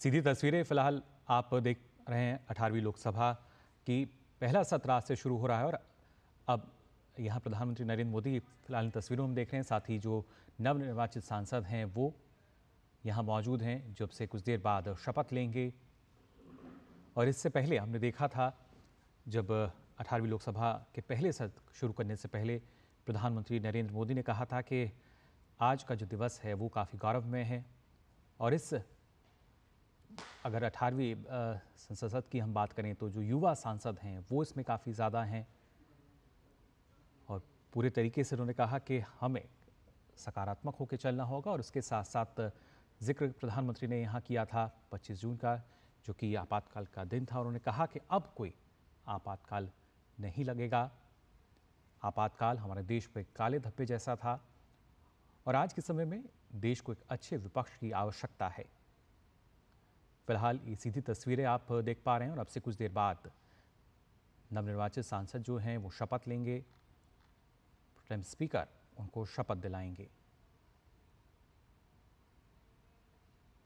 सीधी तस्वीरें फिलहाल आप देख रहे हैं 18वीं लोकसभा की पहला सत्र आज से शुरू हो रहा है और अब यहाँ प्रधानमंत्री नरेंद्र मोदी फिलहाल इन तस्वीरों में देख रहे हैं। साथ ही जो नवनिर्वाचित सांसद हैं वो यहाँ मौजूद हैं, जब से कुछ देर बाद शपथ लेंगे। और इससे पहले हमने देखा था जब 18वीं लोकसभा के पहले सत्र शुरू करने से पहले प्रधानमंत्री नरेंद्र मोदी ने कहा था कि आज का जो दिवस है वो काफ़ी गौरवमय है। और इस अगर 18वीं संसद की हम बात करें तो जो युवा सांसद हैं वो इसमें काफ़ी ज़्यादा हैं और पूरे तरीके से उन्होंने कहा कि हमें सकारात्मक होकर चलना होगा। और उसके साथ साथ जिक्र प्रधानमंत्री ने यहाँ किया था 25 जून का, जो कि आपातकाल का दिन था। उन्होंने कहा कि अब कोई आपातकाल नहीं लगेगा। आपातकाल हमारे देश पे काले धब्बे जैसा था और आज के समय में देश को एक अच्छे विपक्ष की आवश्यकता है। फिलहाल ये सीधी तस्वीरें आप देख पा रहे हैं और अब से कुछ देर बाद नवनिर्वाचित सांसद जो हैं वो शपथ लेंगे। प्रोटेम स्पीकर उनको शपथ दिलाएंगे।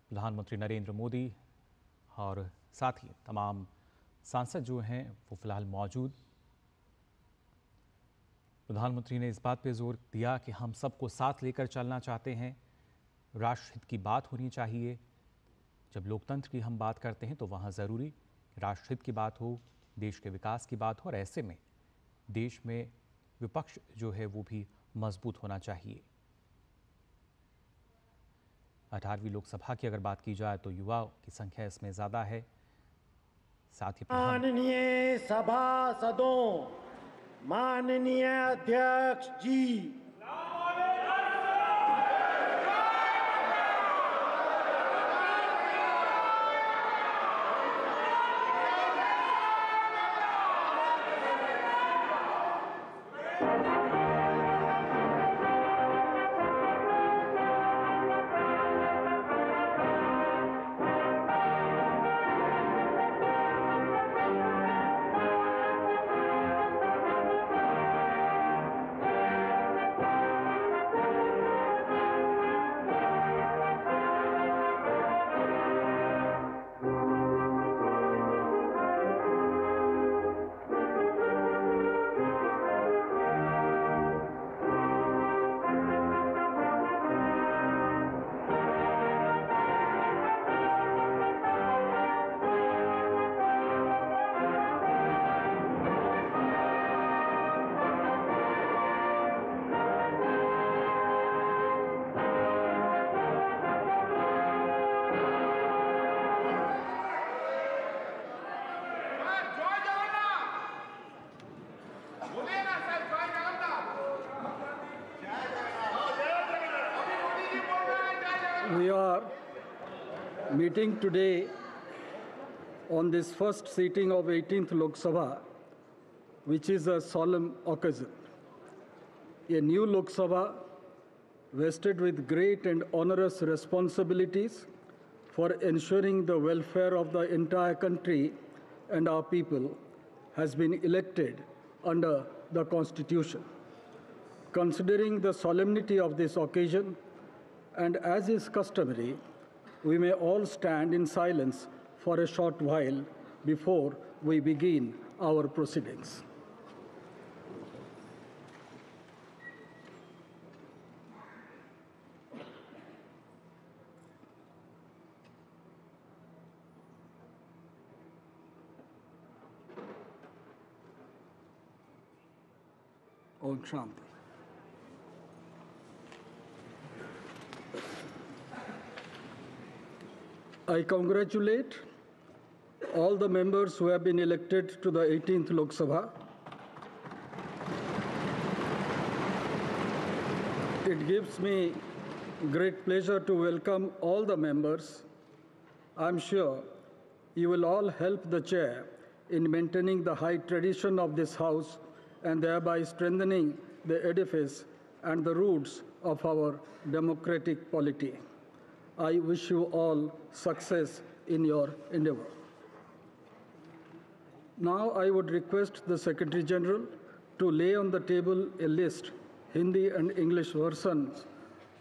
प्रधानमंत्री नरेंद्र मोदी और साथ ही तमाम सांसद जो हैं वो फिलहाल मौजूद। प्रधानमंत्री ने इस बात पे जोर दिया कि हम सबको साथ लेकर चलना चाहते हैं। राष्ट्रहित की बात होनी चाहिए। जब लोकतंत्र की हम बात करते हैं तो वहाँ ज़रूरी राष्ट्रहित की बात हो, देश के विकास की बात हो और ऐसे में देश में विपक्ष जो है वो भी मजबूत होना चाहिए। 18वीं लोकसभा की अगर बात की जाए तो युवाओं की संख्या इसमें ज़्यादा है। साथ ही माननीय सभासदों, माननीय अध्यक्ष जी, we are meeting today on this first sitting of 18th Lok Sabha, which is a solemn occasion. A new Lok Sabha vested with great and onerous responsibilities for ensuring the welfare of the entire country and our people has been elected under the Constitution. Considering the solemnity of this occasion, and as is customary, we may all stand in silence for a short while before we begin our proceedings. Om Shanti. I congratulate all the members who have been elected to the 18th Lok Sabha. It gives me great pleasure to welcome all the members. I'm sure you will all help the chair in maintaining the high tradition of this house and thereby strengthening the edifice and the roots of our democratic polity. I wish you all success in your endeavor. Now I would request the Secretary General to lay on the table a list, Hindi and English versions,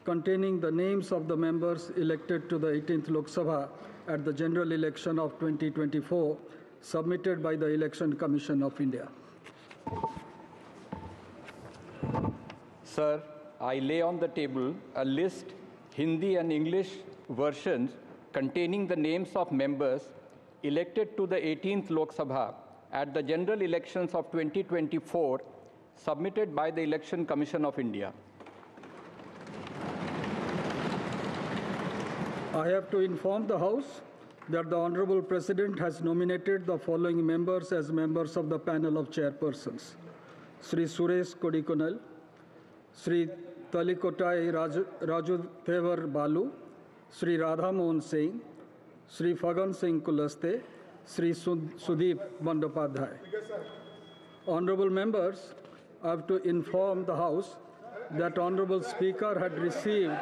containing the names of the members elected to the 18th Lok Sabha at the general election of 2024 submitted by the Election Commission of India. Sir, I lay on the table a list, Hindi and English versions, containing the names of members elected to the 18th Lok Sabha at the general elections of 2024, submitted by the Election Commission of India. I have to inform the House that the Honorable President has nominated the following members as members of the panel of chairpersons: Sri Suresh Kodikonal, Sri Talikotai Rajuthevar Balu, Sri Radha Mohan Singh, Sri Fagan Singh Kulaste, Sri Sudeep Bandopadhyay. Honorable members, I have to inform the House that Honorable Speaker had received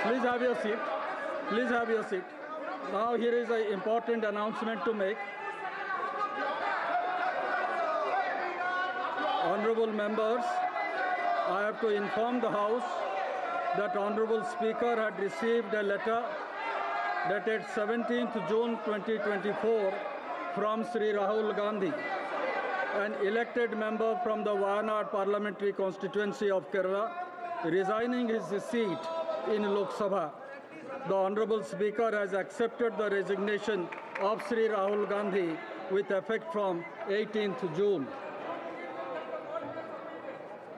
Please have your seat. Please have your seat. Now here is an important announcement to make. Honorable members, I have to inform the House that Honorable Speaker had received a letter dated 17th June 2024 from Sri Rahul Gandhi, an elected member from the Wayanad parliamentary constituency of Kerala, resigning his seat in Lok Sabha. The Honorable Speaker has accepted the resignation of Sri Rahul Gandhi with effect from 18th June.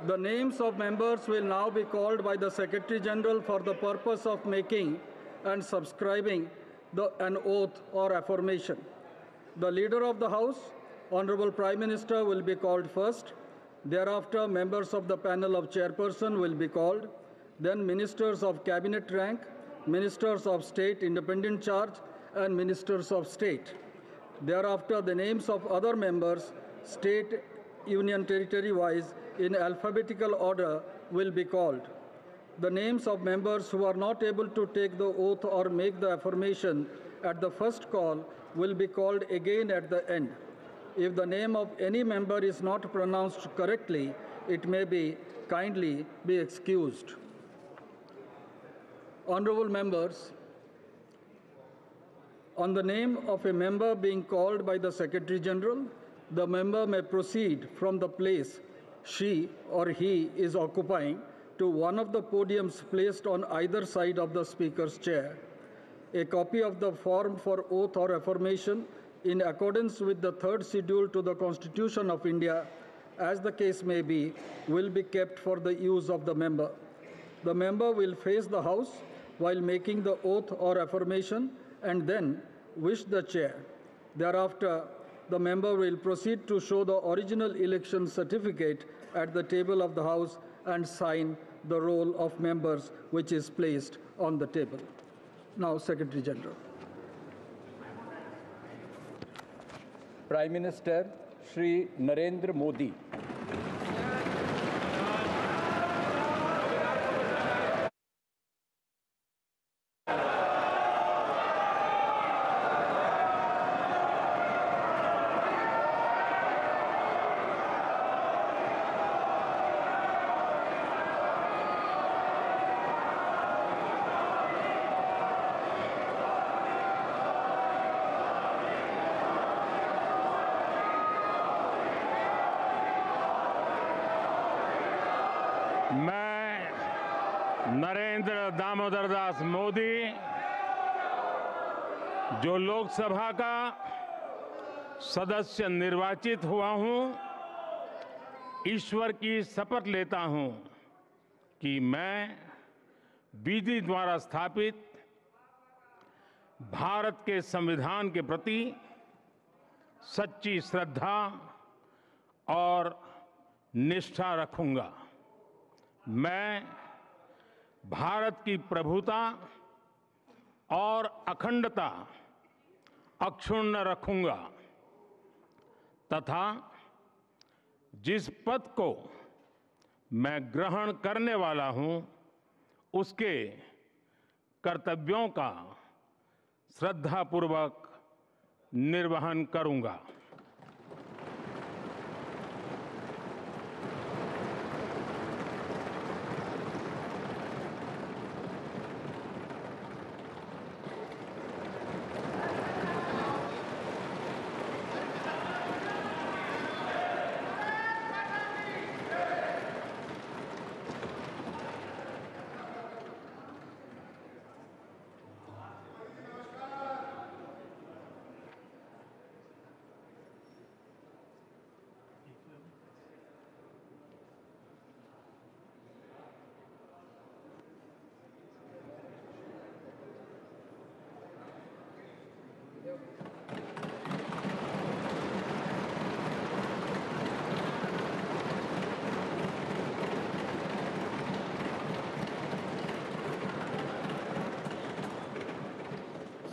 The names of members will now be called by the Secretary General for the purpose of making and subscribing an oath or affirmation. The Leader of the House, Honorable Prime Minister, will be called first. Thereafter, members of the panel of chairperson will be called. Then ministers of cabinet rank, ministers of state independent charge, and ministers of state. Thereafter, the names of other members, state, union territory wise, in alphabetical order will be called. The names of members who are not able to take the oath or make the affirmation at the first call will be called again at the end. If the name of any member is not pronounced correctly, it may be kindly be excused. Honorable members, on the name of a member being called by the Secretary General, the member may proceed from the place she or he is occupying to one of the podiums placed on either side of the Speaker's chair. A copy of the form for oath or affirmation in accordance with the third schedule to the Constitution of India, as the case may be, will be kept for the use of the member. The member will face the House while making the oath or affirmation and then wish the chair. Thereafter, the member will proceed to show the original election certificate at the table of the House and sign the roll of members which is placed on the table. Now, Secretary General. Prime Minister Shri Narendra Modi. मैं नरेंद्र दामोदर दास मोदी, जो लोकसभा का सदस्य निर्वाचित हुआ हूं, ईश्वर की शपथ लेता हूं कि मैं विधि द्वारा स्थापित भारत के संविधान के प्रति सच्ची श्रद्धा और निष्ठा रखूंगा। मैं भारत की प्रभुता और अखंडता अक्षुण्ण रखूंगा तथा जिस पद को मैं ग्रहण करने वाला हूं, उसके कर्तव्यों का श्रद्धापूर्वक निर्वहन करूंगा।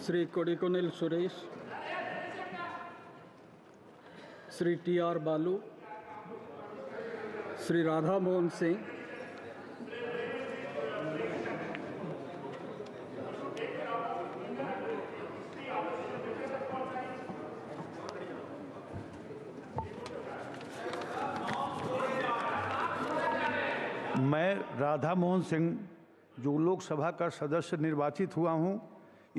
Sri Kodikonil Suresh, Sri T.R. Balu, Sri Radha Mohan Singh, मैं राधा मोहन सिंह जो लोकसभा का सदस्य निर्वाचित हुआ हूं,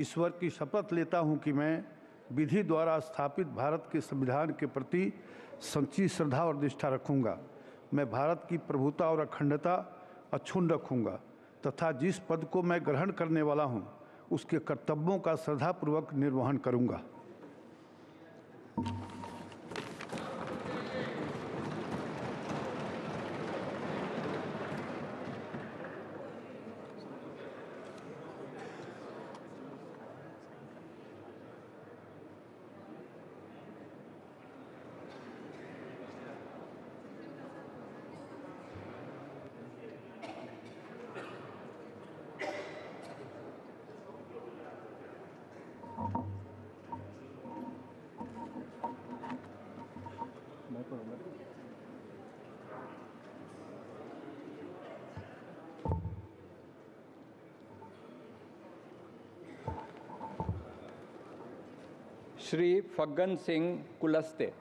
ईश्वर की शपथ लेता हूं कि मैं विधि द्वारा स्थापित भारत के संविधान के प्रति सच्ची श्रद्धा और निष्ठा रखूंगा। मैं भारत की प्रभुता और अखंडता अक्षुण्ण रखूंगा तथा जिस पद को मैं ग्रहण करने वाला हूं, उसके कर्तव्यों का श्रद्धापूर्वक निर्वहन करूंगा। श्री फग्गन सिंह कुलस्ते।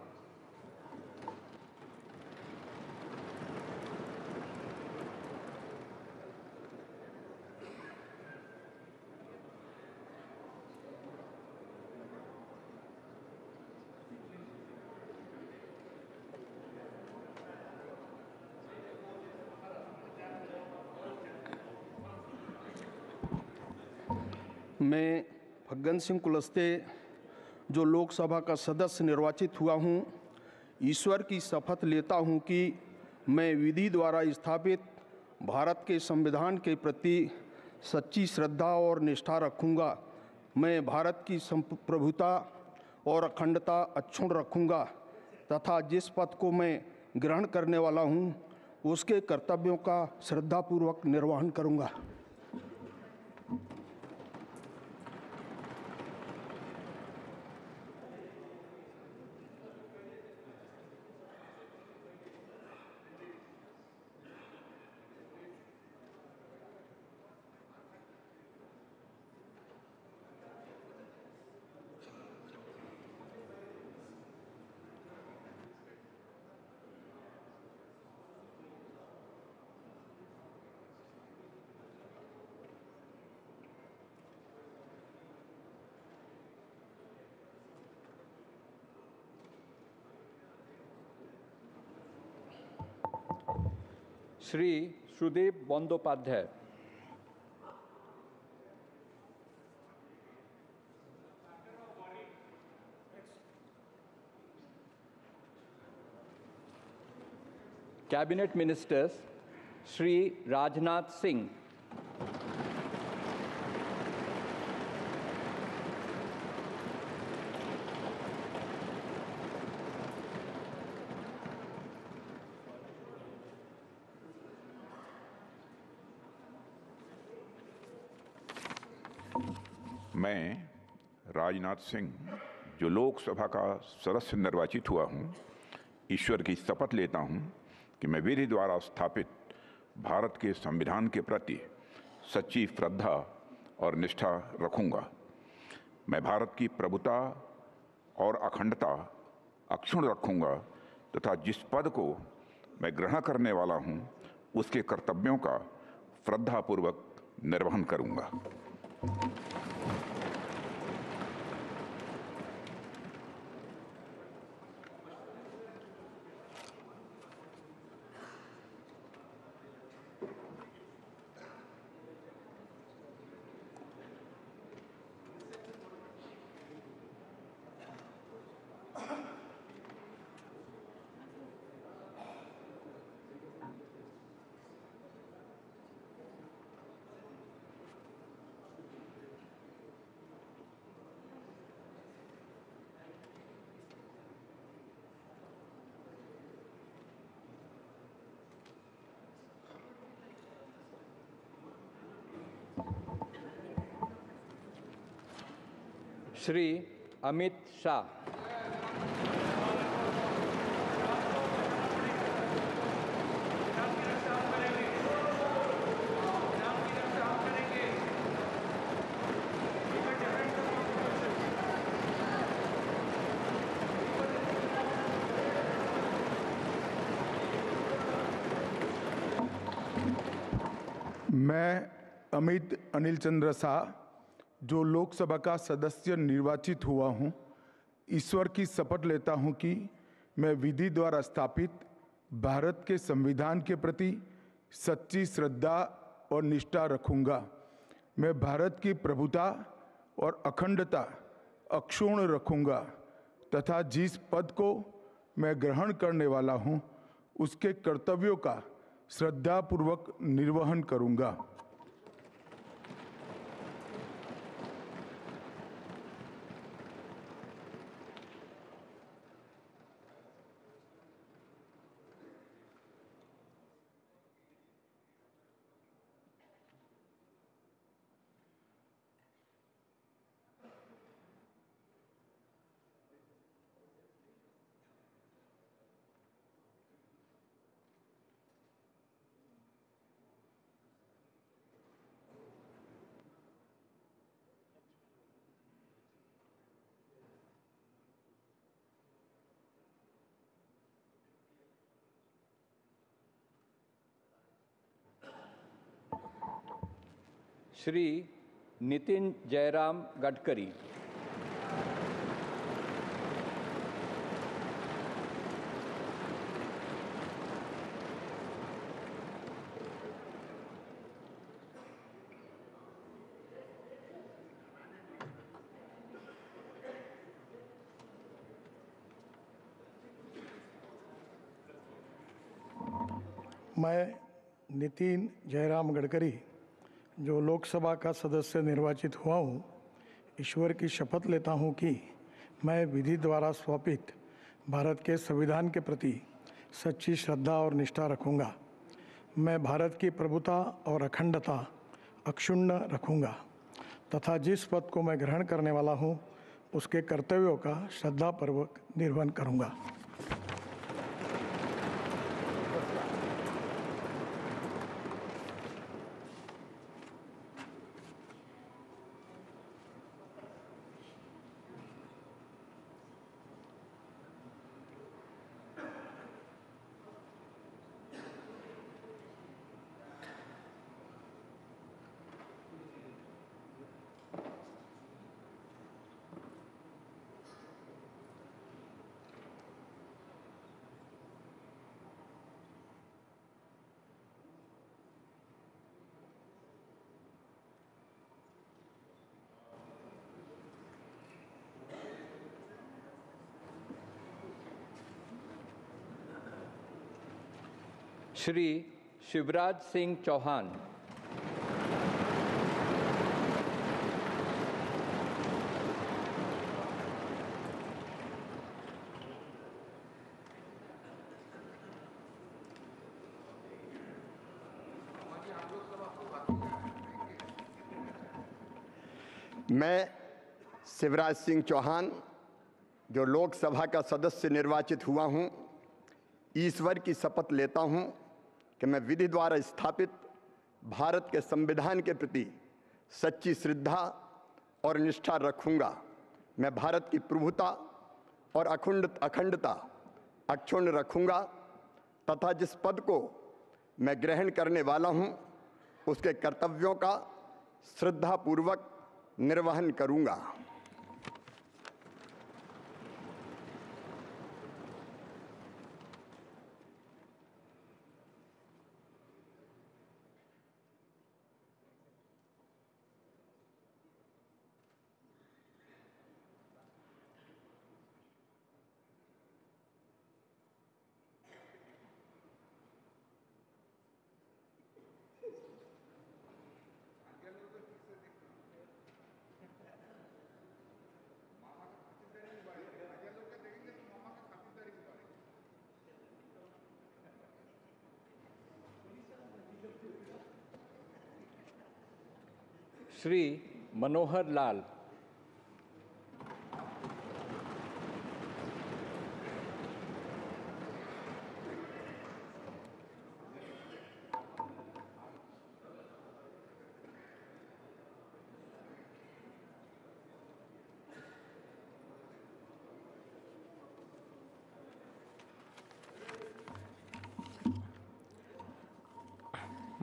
मैं फग्गन सिंह कुलस्ते जो लोकसभा का सदस्य निर्वाचित हुआ हूं, ईश्वर की शपथ लेता हूं कि मैं विधि द्वारा स्थापित भारत के संविधान के प्रति सच्ची श्रद्धा और निष्ठा रखूंगा। मैं भारत की प्रभुता और अखंडता अक्षुण्ण रखूंगा तथा जिस पद को मैं ग्रहण करने वाला हूं, उसके कर्तव्यों का श्रद्धापूर्वक निर्वहन करूंगा। श्री सुदेव बंदोपाध्याय। कैबिनेट मिनिस्टर्स श्री राजनाथ सिंह, मैं राजनाथ सिंह जो लोकसभा का सदस्य निर्वाचित हुआ हूं, ईश्वर की शपथ लेता हूं कि मैं विधि द्वारा स्थापित भारत के संविधान के प्रति सच्ची श्रद्धा और निष्ठा रखूंगा। मैं भारत की प्रभुता और अखंडता अक्षुण्ण रखूंगा तथा जिस पद को मैं ग्रहण करने वाला हूं उसके कर्तव्यों का श्रद्धापूर्वक निर्वहन करूंगा। श्री अमित शाह। मैं अमित अनिल चंद्र शाह, जो लोकसभा का सदस्य निर्वाचित हुआ हूं, ईश्वर की शपथ लेता हूं कि मैं विधि द्वारा स्थापित भारत के संविधान के प्रति सच्ची श्रद्धा और निष्ठा रखूंगा। मैं भारत की प्रभुता और अखंडता अक्षुण्ण रखूंगा तथा जिस पद को मैं ग्रहण करने वाला हूं उसके कर्तव्यों का श्रद्धापूर्वक निर्वहन करूंगा। श्री नितिन जयराम गडकरी। मैं नितिन जयराम गडकरी, जो लोकसभा का सदस्य निर्वाचित हुआ हूँ, ईश्वर की शपथ लेता हूँ कि मैं विधि द्वारा स्थापित भारत के संविधान के प्रति सच्ची श्रद्धा और निष्ठा रखूँगा। मैं भारत की प्रभुता और अखंडता अक्षुण्ण रखूँगा तथा जिस पद को मैं ग्रहण करने वाला हूँ उसके कर्तव्यों का श्रद्धापूर्वक निर्वहन करूँगा। श्री शिवराज सिंह चौहान। मैं शिवराज सिंह चौहान, जो लोकसभा का सदस्य निर्वाचित हुआ हूं, ईश्वर की शपथ लेता हूं कि मैं विधि द्वारा स्थापित भारत के संविधान के प्रति सच्ची श्रद्धा और निष्ठा रखूंगा। मैं भारत की प्रभुता और अखंडता अक्षुण्ण रखूंगा तथा जिस पद को मैं ग्रहण करने वाला हूं उसके कर्तव्यों का श्रद्धापूर्वक निर्वहन करूंगा। श्री मनोहर लाल।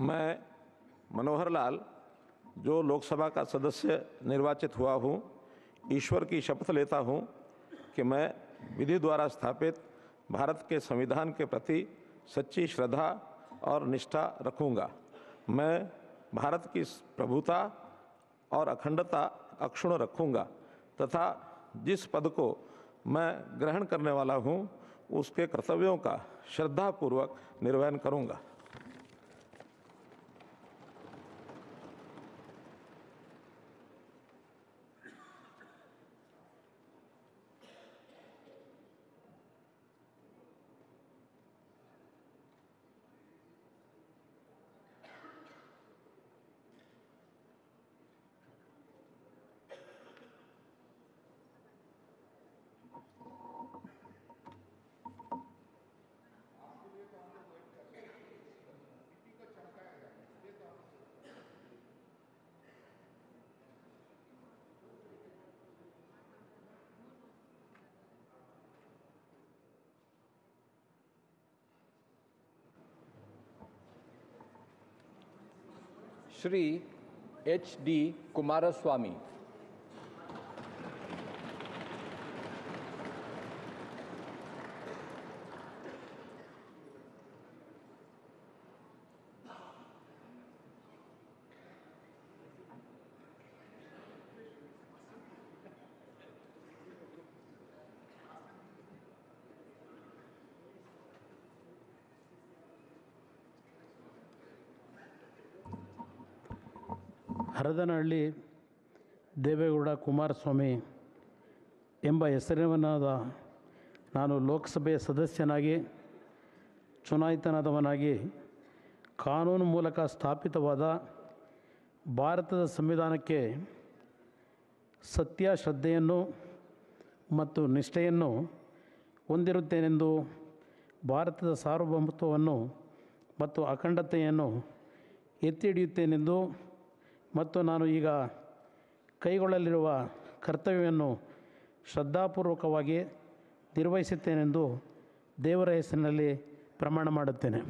मैं मनोहर लाल जो लोकसभा का सदस्य निर्वाचित हुआ हूँ, ईश्वर की शपथ लेता हूँ कि मैं विधि द्वारा स्थापित भारत के संविधान के प्रति सच्ची श्रद्धा और निष्ठा रखूँगा। मैं भारत की प्रभुता और अखंडता अक्षुण्ण रखूँगा तथा जिस पद को मैं ग्रहण करने वाला हूँ उसके कर्तव्यों का श्रद्धापूर्वक निर्वहन करूँगा। श्री HD कुमारस्वामी। ಹರದನಹಳ್ಳಿ ದೇವೇಗೌಡ ಕುಮಾರಸ್ವಾಮಿ ಎಂಬ ಹೆಸರಿನವನಾದ ನಾನು ಲೋಕಸಭೆಯ ಸದಸ್ಯನಾಗಿ ಚುನಾಯಿತನಾದವನಾಗಿ ಕಾನೂನು ಮೂಲಕ ಸ್ಥಾಪಿತವಾದ ಭಾರತದ ಸಂವಿಧಾನಕ್ಕೆ ಸತ್ಯ ಶ್ರದ್ಧೆಯನ್ನು ಮತ್ತು ನಿಷ್ಠೆಯನ್ನು ಹೊಂದಿರುತ್ತೇನೆಂದು ಭಾರತದ ಸಾರ್ವಭೌಮತ್ವವನ್ನು ಮತ್ತು ಅಖಂಡತೆಯನ್ನು ಎತ್ತಿ ಹಿಡಿಯುತ್ತೇನೆಂದು ಮತ್ತು ನಾನು ಈಗ ಕೈಗೊಳ್ಳಲಿರುವ ಕರ್ತವ್ಯವನ್ನು ಶ್ರದ್ಧಾಪೂರ್ವಕವಾಗಿ ನಿರ್ವಹಿಸುತ್ತೇನೆಂದು ದೇವರ ಹೆಸರಿನಲ್ಲಿ ಪ್ರಮಾಣ ಮಾಡುತ್ತೇನೆ.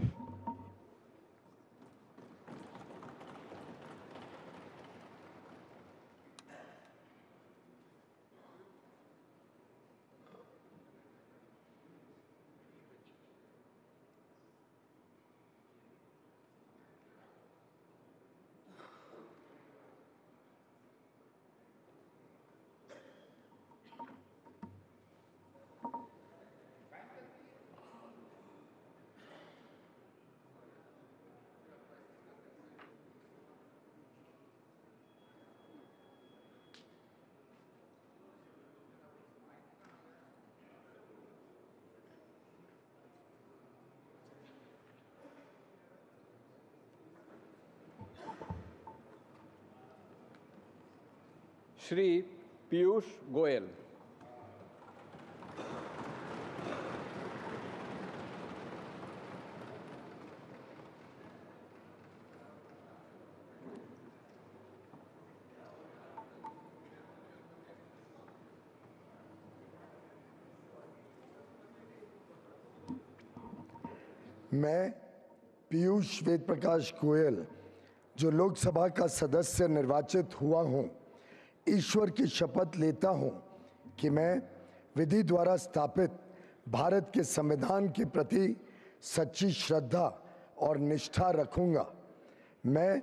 श्री पीयूष गोयल। मैं पीयूष वेद प्रकाश गोयल जो लोकसभा का सदस्य निर्वाचित हुआ हूं, ईश्वर की शपथ लेता हूं कि मैं विधि द्वारा स्थापित भारत के संविधान के प्रति सच्ची श्रद्धा और निष्ठा रखूंगा। मैं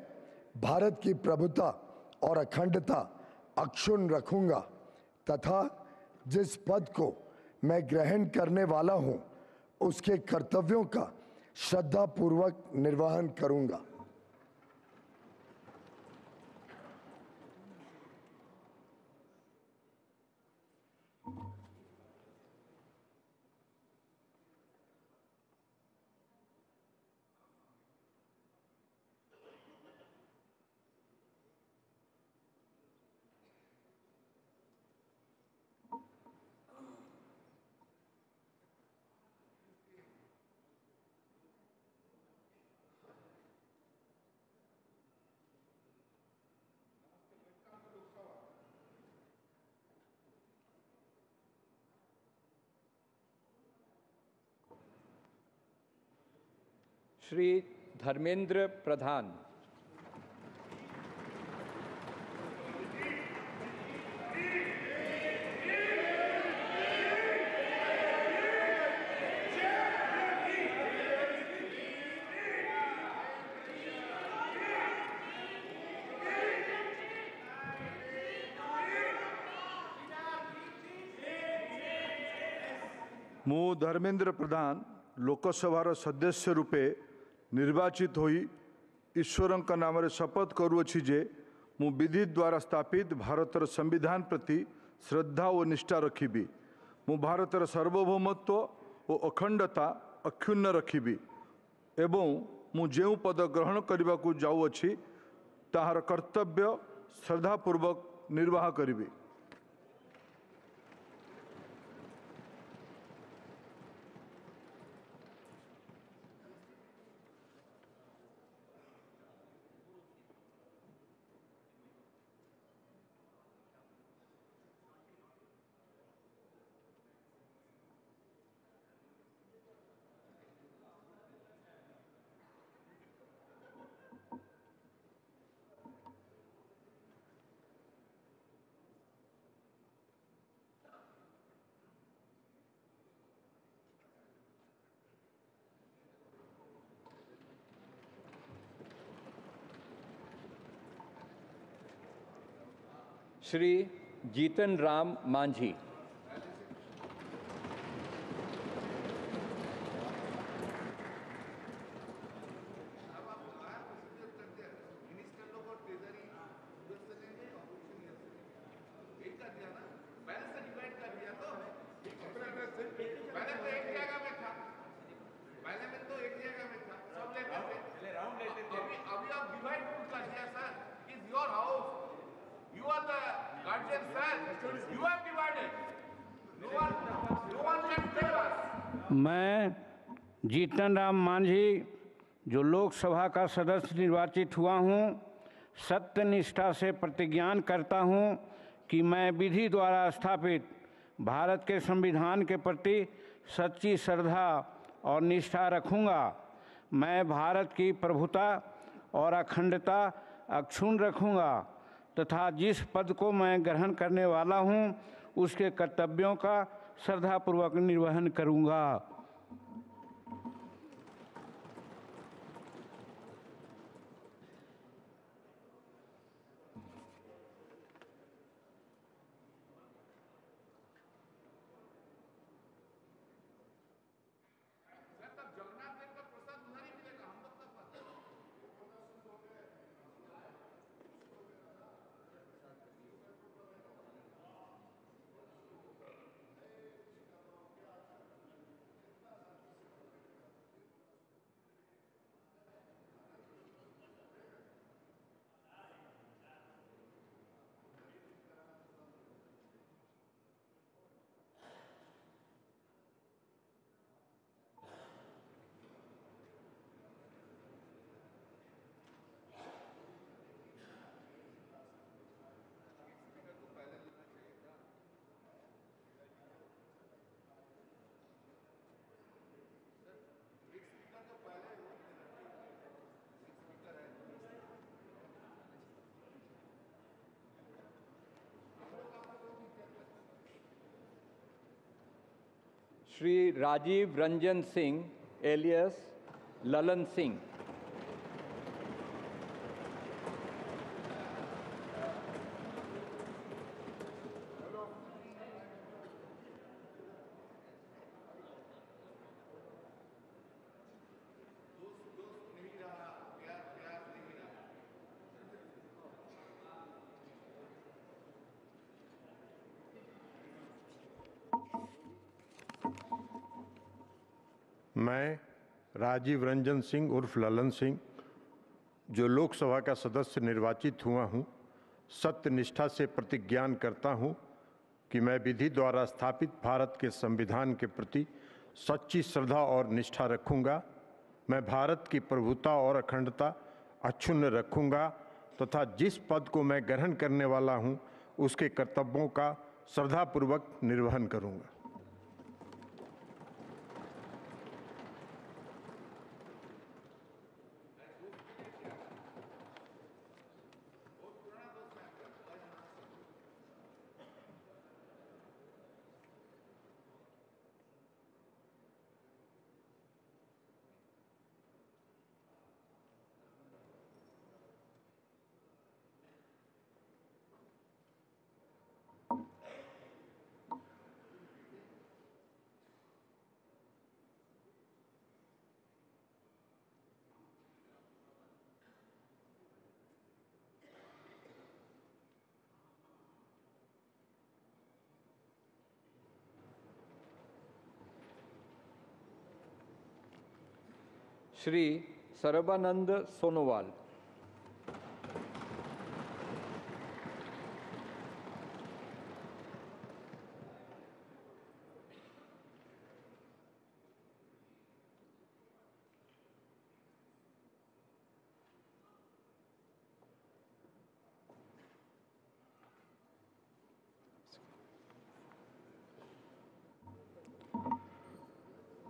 भारत की प्रभुता और अखंडता अक्षुण्ण रखूंगा तथा जिस पद को मैं ग्रहण करने वाला हूं, उसके कर्तव्यों का श्रद्धापूर्वक निर्वहन करूंगा। श्री धर्मेंद्र प्रधान। ମୁଁ ଧର୍ମେନ୍ଦ୍ର ପ୍ରଧାନ ଲୋକସଭାର ସଦସ୍ୟ ରୂପେ ନିର୍ବାଚିତ ହୋଇ ଈଶ୍ୱରଙ୍କ ନାମରେ ଶପଥ କରୁଅଛି ଯେ ମୁଁ ବିଧି ଦ୍ୱାରା ସ୍ଥାପିତ ଭାରତର ସମ୍ବିଧାନ ପ୍ରତି ଶ୍ରଦ୍ଧା ଓ ନିଷ୍ଠା ରଖିବି। ମୁଁ ଭାରତର ସାର୍ବଭୌମତ୍ୱ ଓ ଅଖଣ୍ଡତା ଅକ୍ଷୁଣ୍ଣ ରଖିବି ଏବଂ ମୁଁ ଯେଉଁ ପଦ ଗ୍ରହଣ କରିବାକୁ ଯାଉଅଛି ତାହାର କର୍ତ୍ତବ୍ୟ ଶ୍ରଦ୍ଧାପୂର୍ବକ ନିର୍ବାହ କରିବି। श्री जीतन राम मांझी। मैं जीतन राम मांझी जो लोकसभा का सदस्य निर्वाचित हुआ हूँ, सत्यनिष्ठा से प्रतिज्ञान करता हूँ कि मैं विधि द्वारा स्थापित भारत के संविधान के प्रति सच्ची श्रद्धा और निष्ठा रखूँगा। मैं भारत की प्रभुता और अखंडता अक्षुण्ण रखूँगा तथा जिस पद को मैं ग्रहण करने वाला हूँ, उसके कर्तव्यों का श्रद्धापूर्वक निर्वहन करूँगा। Shri Rajiv Ranjan Singh, alias Lalan Singh. मैं राजीव रंजन सिंह उर्फ ललन सिंह, जो लोकसभा का सदस्य निर्वाचित हुआ हूँ, सत्य निष्ठा से प्रतिज्ञान करता हूँ कि मैं विधि द्वारा स्थापित भारत के संविधान के प्रति सच्ची श्रद्धा और निष्ठा रखूँगा। मैं भारत की प्रभुता और अखंडता अक्षुण्ण रखूँगा तथा जिस पद को मैं ग्रहण करने वाला हूँ, उसके कर्तव्यों का श्रद्धापूर्वक निर्वहन करूँगा। Shri Sarbanand Sonowal.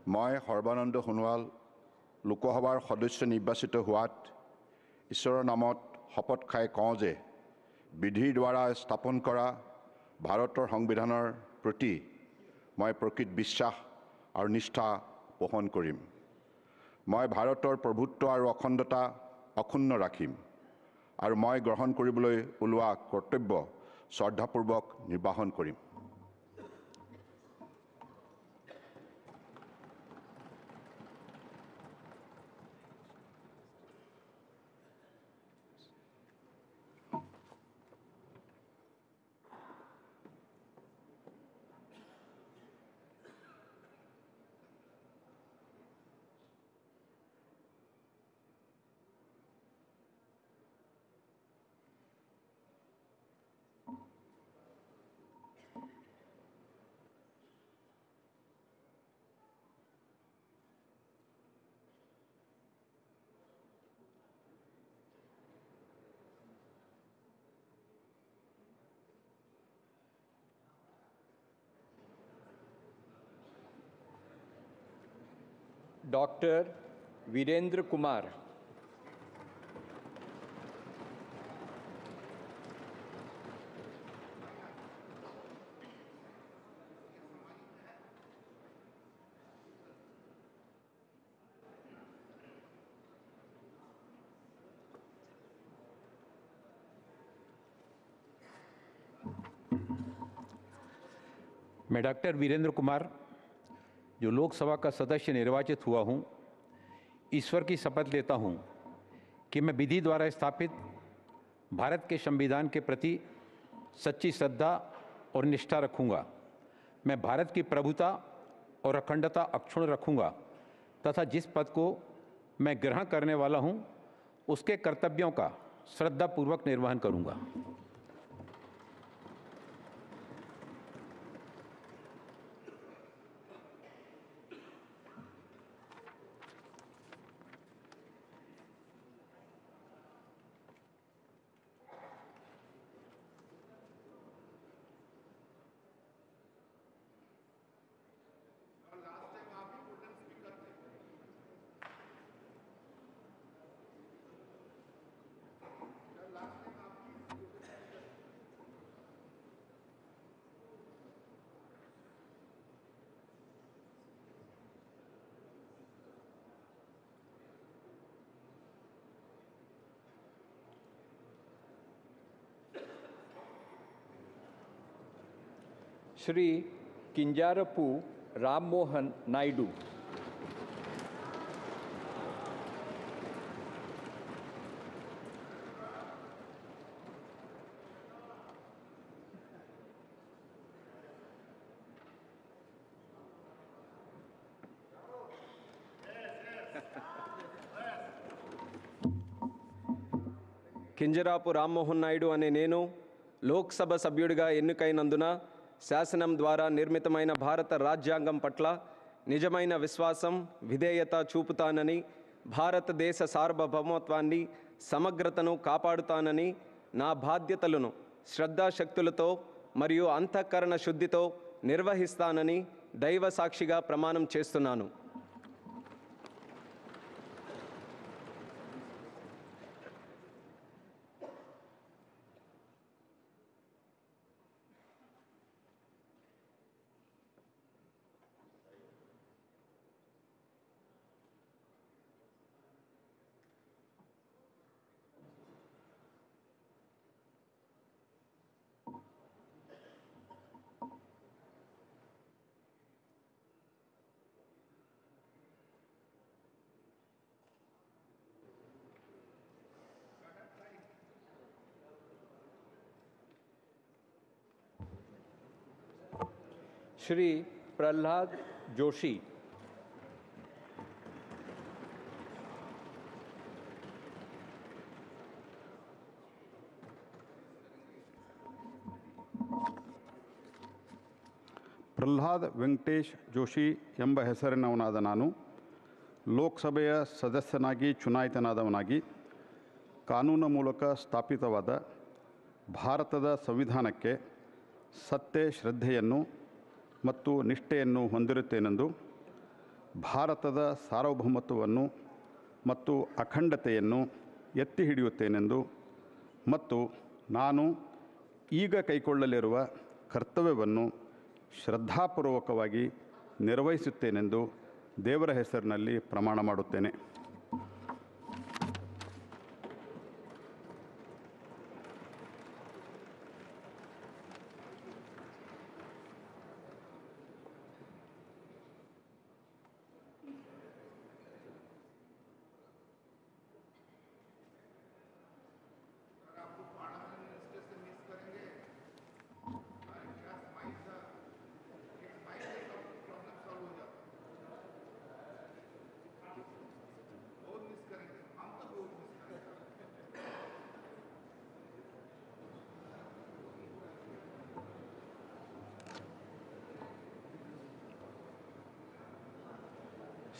মই সৰ্বানন্দ সোণোৱাল লোকসভাৰ সদস্য নিৰ্বাচিত হোৱাত ঈশ্বৰৰ নামত শপত খাই কওঁ যে বিধিৰ দ্বাৰা স্থাপন কৰা ভাৰতৰ সংবিধানৰ প্ৰতি মই প্ৰকৃত বিশ্বাস আৰু নিষ্ঠা পোষণ কৰিম। মই ভাৰতৰ প্ৰভুত্ব আৰু অখণ্ডতা অক্ষুণ্ণ ৰাখিম আৰু মই গ্ৰহণ কৰিবলৈ ওলোৱা কৰ্তব্য শ্ৰদ্ধাপূৰ্বক নিৰ্বাহন কৰিম। Dr. Virendra Kumar. मैं डॉक्टर वीरेंद्र कुमार, जो लोकसभा का सदस्य निर्वाचित हुआ हूँ, ईश्वर की शपथ लेता हूँ कि मैं विधि द्वारा स्थापित भारत के संविधान के प्रति सच्ची श्रद्धा और निष्ठा रखूँगा। मैं भारत की प्रभुता और अखंडता अक्षुण्ण रखूँगा तथा जिस पद को मैं ग्रहण करने वाला हूँ, उसके कर्तव्यों का श्रद्धापूर्वक निर्वहन करूँगा। Shri Kinjarapu Ram Mohan Naidu. Kinjarapu Rammohan Naidu అనే నేను లోక్సభ సభ్యుడిగా ఎన్నికైనందున శాసనం ద్వారా నిర్మితమైన భారత రాజ్యాంగం పట్ల నిజమైన విశ్వాసం విధేయత చూపుతానని, భారతదేశ సార్వభౌమత్వాన్ని సమగ్రతను కాపాడుతానని, నా బాధ్యతలను శ్రద్ధాశక్తులతో మరియు అంతఃకరణ శుద్ధితో నిర్వహిస్తానని దైవ సాక్షిగా ప్రమాణం చేస్తున్నాను. Shri Prahlad Joshi. Pralhad Venkatesh Joshi ಎಂಬ ಹೆಸರಿನವನಾದ ನಾನು ಲೋಕಸಭೆಯ ಸದಸ್ಯನಾಗಿ ಚುನಾಯಿತನಾದವನಾಗಿ ಕಾನೂನು ಮೂಲಕ ಸ್ಥಾಪಿತವಾದ ಭಾರತದ ಸಂವಿಧಾನಕ್ಕೆ ಸತ್ಯ ಶ್ರದ್ಧೆಯನ್ನು ಮತ್ತು ನಿಷ್ಠೆಯನ್ನು ಹೊಂದಿರುತ್ತೇನೆಂದು, ಭಾರತದ ಸಾರ್ವಭೌಮತ್ವವನ್ನು ಮತ್ತು ಅಖಂಡತೆಯನ್ನು ಎತ್ತಿ ಹಿಡಿಯುತ್ತೇನೆಂದು ಮತ್ತು ನಾನು ಈಗ ಕೈಗೊಳ್ಳಲಿರುವ ಕರ್ತವ್ಯವನ್ನು ಶ್ರದ್ಧಾಪೂರ್ವಕವಾಗಿ ನಿರ್ವಹಿಸುತ್ತೇನೆಂದು ದೇವರ ಹೆಸರಿನಲ್ಲಿ ಪ್ರಮಾಣ ಮಾಡುತ್ತೇನೆ.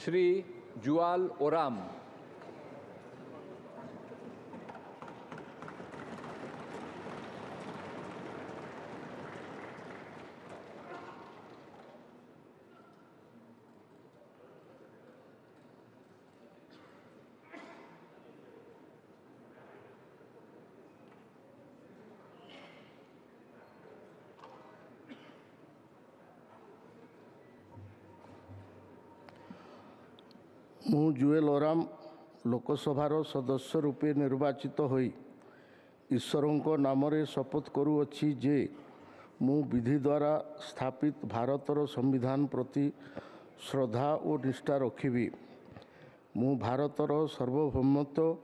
Shri Jual Oram. ମୁଁ ଜୁଏଲ ଓରାମ ଲୋକସଭାର ସଦସ୍ୟ ରୂପେ ନିର୍ବାଚିତ ହୋଇ ଈଶ୍ୱରଙ୍କ ନାମରେ ଶପଥ କରୁଅଛି ଯେ ମୁଁ ବିଧି ଦ୍ୱାରା ସ୍ଥାପିତ ଭାରତର ସମ୍ବିଧାନ ପ୍ରତି ଶ୍ରଦ୍ଧା ଓ ନିଷ୍ଠା ରଖିବି। ମୁଁ ଭାରତର ସାର୍ବଭୌମତ୍ୱ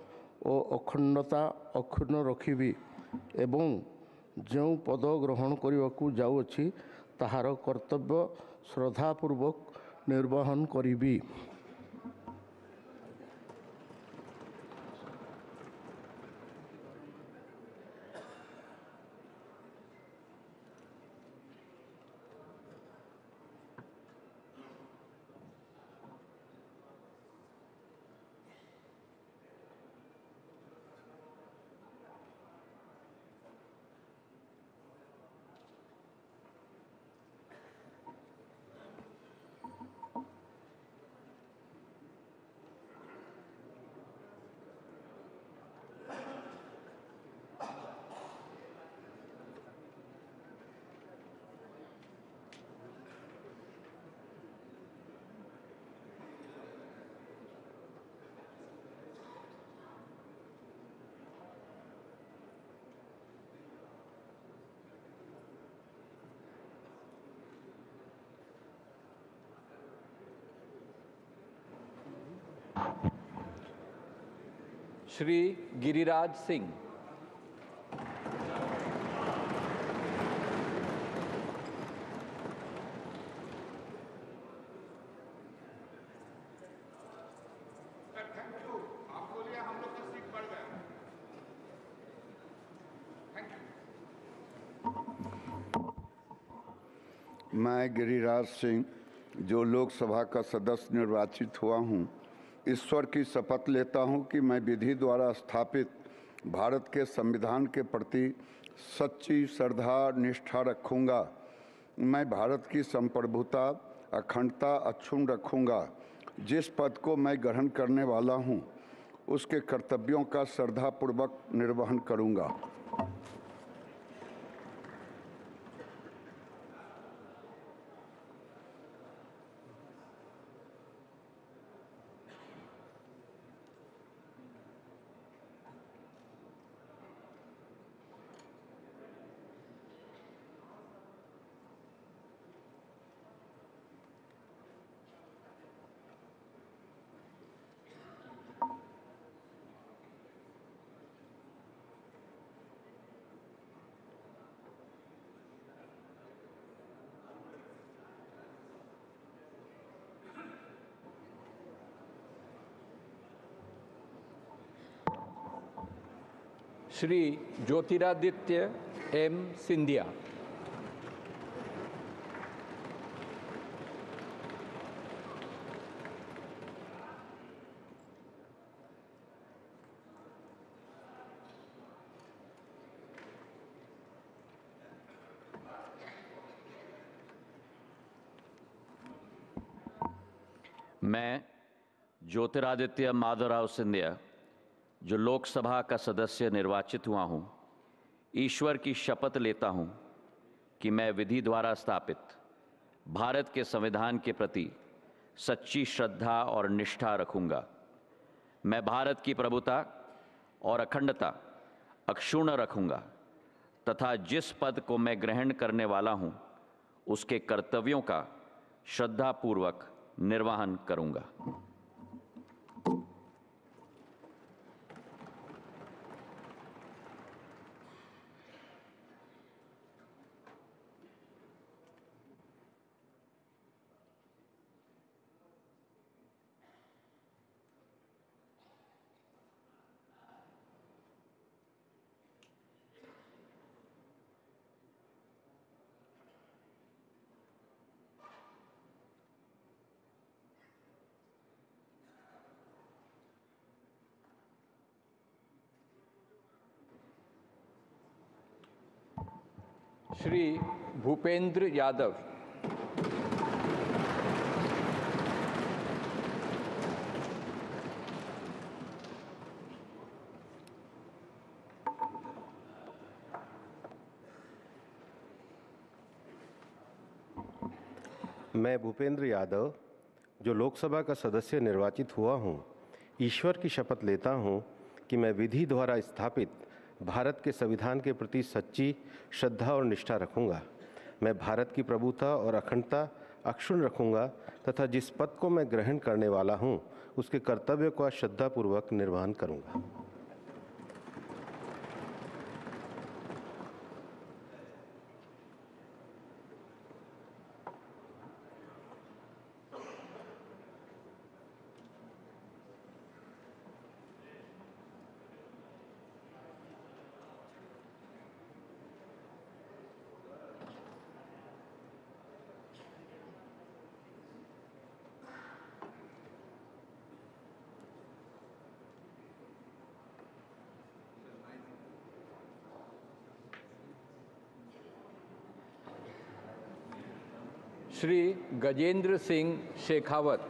ଓ ଅଖଣ୍ଡତା ଅକ୍ଷୁଣ୍ଣ ରଖିବି ଏବଂ ଯେଉଁ ପଦ ଗ୍ରହଣ କରିବାକୁ ଯାଉଅଛି ତାହାର କର୍ତ୍ତବ୍ୟ ଶ୍ରଦ୍ଧାପୂର୍ବକ ନିର୍ବାହନ କରିବି। श्री गिरिराज सिंह। मैं गिरिराज सिंह, जो लोकसभा का सदस्य निर्वाचित हुआ हूँ, ईश्वर की शपथ लेता हूँ कि मैं विधि द्वारा स्थापित भारत के संविधान के प्रति सच्ची श्रद्धा निष्ठा रखूँगा। मैं भारत की संप्रभुता अखंडता अक्षुण्ण रखूँगा। जिस पद को मैं ग्रहण करने वाला हूँ, उसके कर्तव्यों का श्रद्धापूर्वक निर्वहन करूँगा। श्री ज्योतिरादित्य एम सिंधिया। मैं ज्योतिरादित्य माधवराव सिंधिया, जो लोकसभा का सदस्य निर्वाचित हुआ हूँ, ईश्वर की शपथ लेता हूँ कि मैं विधि द्वारा स्थापित भारत के संविधान के प्रति सच्ची श्रद्धा और निष्ठा रखूँगा। मैं भारत की प्रभुता और अखंडता अक्षुण्ण रखूँगा तथा जिस पद को मैं ग्रहण करने वाला हूँ, उसके कर्तव्यों का श्रद्धापूर्वक निर्वहन करूँगा। श्री भूपेंद्र यादव। मैं भूपेंद्र यादव, जो लोकसभा का सदस्य निर्वाचित हुआ हूँ, ईश्वर की शपथ लेता हूँ कि मैं विधि द्वारा स्थापित भारत के संविधान के प्रति सच्ची श्रद्धा और निष्ठा रखूँगा। मैं भारत की प्रभुता और अखंडता अक्षुण्ण रखूँगा तथा जिस पद को मैं ग्रहण करने वाला हूँ, उसके कर्तव्य का श्रद्धापूर्वक निर्वहन करूँगा। श्री गजेंद्र सिंह शेखावत।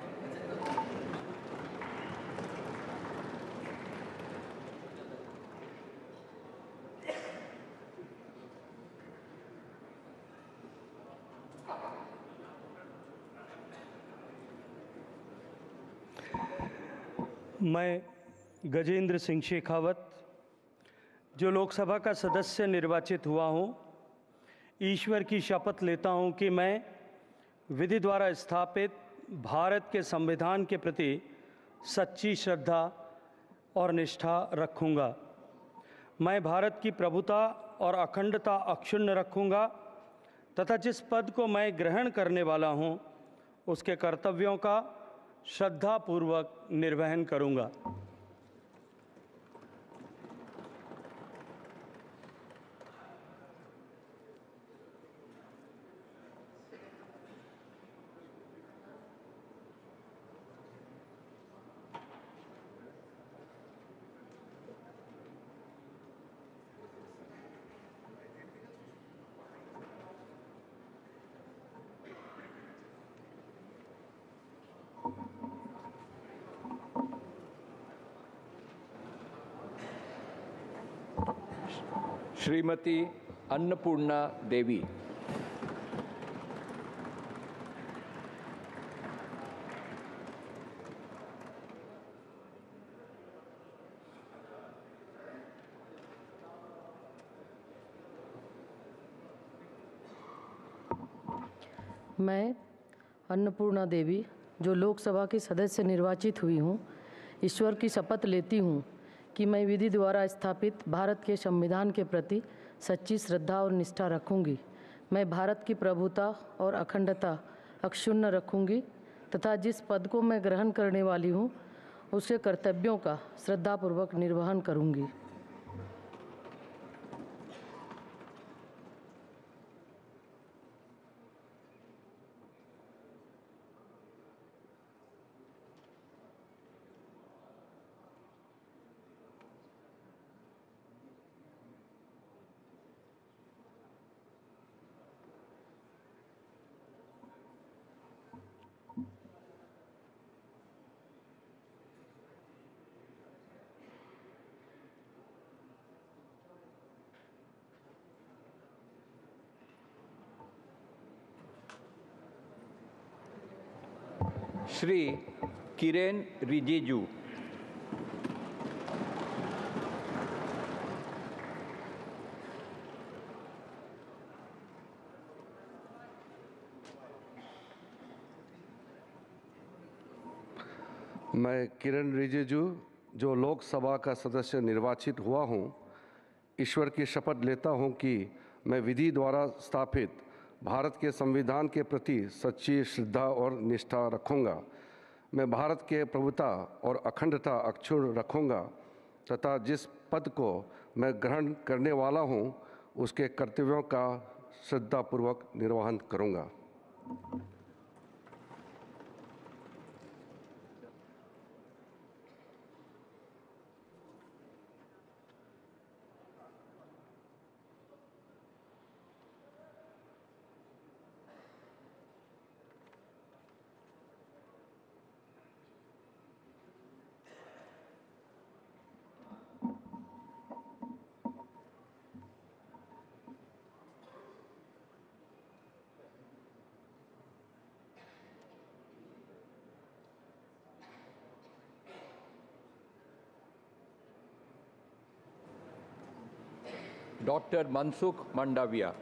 मैं गजेंद्र सिंह शेखावत, जो लोकसभा का सदस्य निर्वाचित हुआ हूँ, ईश्वर की शपथ लेता हूँ कि मैं विधि द्वारा स्थापित भारत के संविधान के प्रति सच्ची श्रद्धा और निष्ठा रखूँगा। मैं भारत की प्रभुता और अखंडता अक्षुण्ण रखूँगा तथा जिस पद को मैं ग्रहण करने वाला हूँ उसके कर्तव्यों का श्रद्धापूर्वक निर्वहन करूँगा। श्रीमती अन्नपूर्णा देवी। मैं अन्नपूर्णा देवी जो लोकसभा की सदस्य निर्वाचित हुई हूँ, ईश्वर की शपथ लेती हूँ कि मैं विधि द्वारा स्थापित भारत के संविधान के प्रति सच्ची श्रद्धा और निष्ठा रखूंगी। मैं भारत की प्रभुता और अखंडता अक्षुण्ण रखूंगी तथा जिस पद को मैं ग्रहण करने वाली हूँ उसके कर्तव्यों का श्रद्धापूर्वक निर्वहन करूंगी। श्री किरेन रिजिजू। मैं किरण रिजिजू जो लोकसभा का सदस्य निर्वाचित हुआ हूँ, ईश्वर की शपथ लेता हूँ कि मैं विधि द्वारा स्थापित भारत के संविधान के प्रति सच्ची श्रद्धा और निष्ठा रखूँगा। मैं भारत के प्रभुता और अखंडता अक्षुण्ण रखूँगा तथा जिस पद को मैं ग्रहण करने वाला हूँ उसके कर्तव्यों का श्रद्धापूर्वक निर्वहन करूँगा। डॉक्टर मनसुख मंडाविया।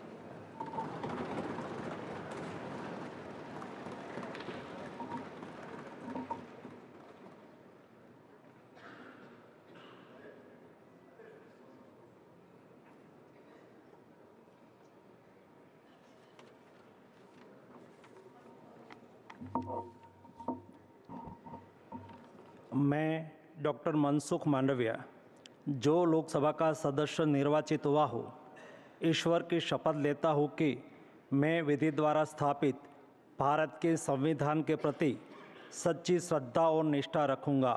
मैं डॉक्टर मनसुख मांडविया जो लोकसभा का सदस्य निर्वाचित हुआ हूँ, ईश्वर की शपथ लेता हूँ कि मैं विधि द्वारा स्थापित भारत के संविधान के प्रति सच्ची श्रद्धा और निष्ठा रखूँगा।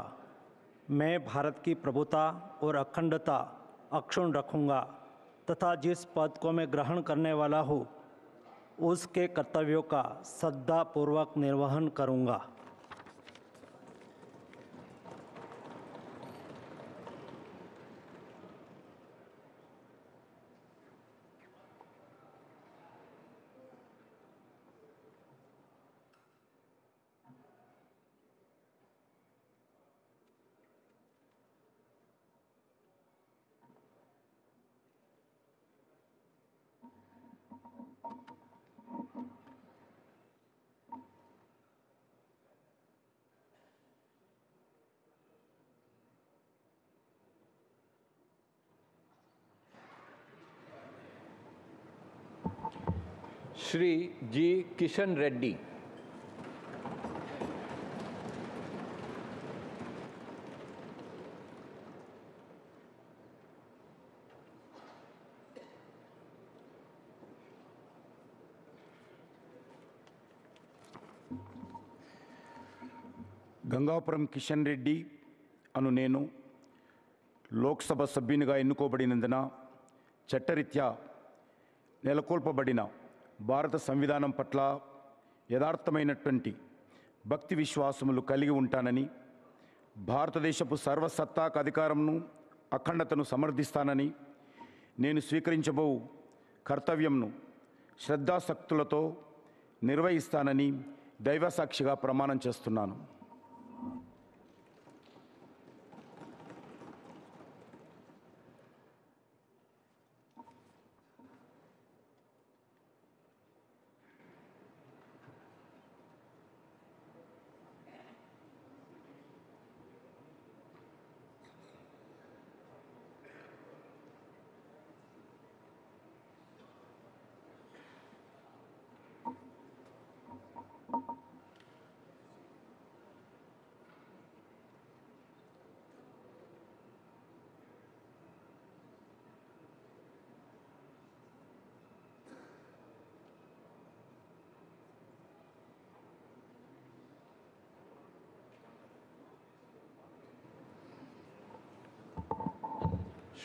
मैं भारत की प्रभुता और अखंडता अक्षुण्ण रखूँगा तथा जिस पद को मैं ग्रहण करने वाला हूँ उसके कर्तव्यों का श्रद्धापूर्वक निर्वहन करूँगा। Shri G. Kishan Reddy. Gangapuram Kishan Reddy అను నేను లోక్సభ సభ్యునిగా ఎన్నుకోబడినందున చట్టరీత్యా నెలకొల్పబడిన భారత సంవిధానం పట్ల యథార్థమైనటువంటి భక్తి విశ్వాసములు కలిగి ఉంటానని, భారతదేశపు సర్వసత్తాక అధికారమును అఖండతను సమర్థిస్తానని, నేను స్వీకరించబో కర్తవ్యంను శ్రద్ధాశక్తులతో నిర్వహిస్తానని దైవసాక్షిగా ప్రమాణం చేస్తున్నాను.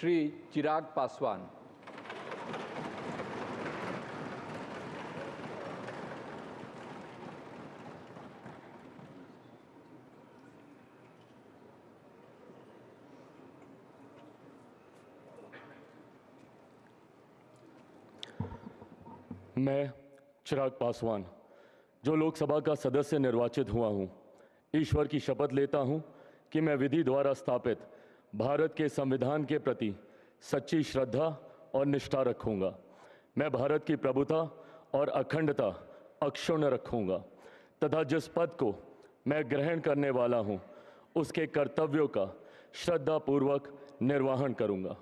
Shri Chirag Paswan. मैं चिराग पासवान, जो लोकसभा का सदस्य निर्वाचित हुआ हूं, ईश्वर की शपथ लेता हूं कि मैं विधि द्वारा स्थापित भारत के संविधान के प्रति सच्ची श्रद्धा और निष्ठा रखूंगा। मैं भारत की प्रभुता और अखंडता अक्षुण्ण रखूंगा तथा जिस पद को मैं ग्रहण करने वाला हूं, उसके कर्तव्यों का श्रद्धापूर्वक निर्वहन करूंगा।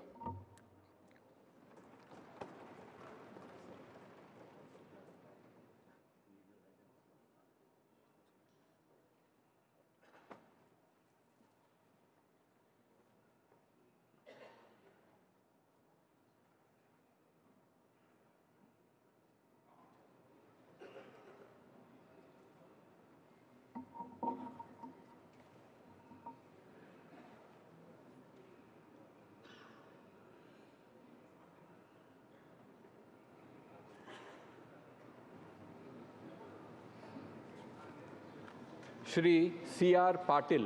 Shri C.R. Patil.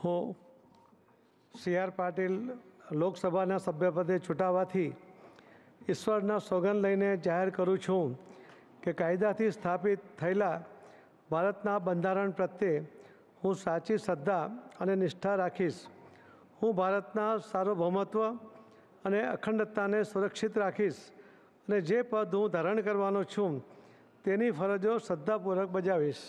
હું સી.આર. પાટીલ લોકસભાના સભ્યપદે ચૂંટાવાથી ઈશ્વરના સોગંદ લઈને જાહેર કરું છું કે કાયદાથી સ્થાપિત થયેલા ભારતના બંધારણ પ્રત્યે હું સાચી શ્રદ્ધા અને નિષ્ઠા રાખીશ. હું ભારતના સાર્વભૌમત્વ અને અખંડતાને સુરક્ષિત રાખીશ અને જે પદ હું ધારણ કરવાનો છું તેની ફરજો શ્રદ્ધાપૂર્વક બજાવીશ.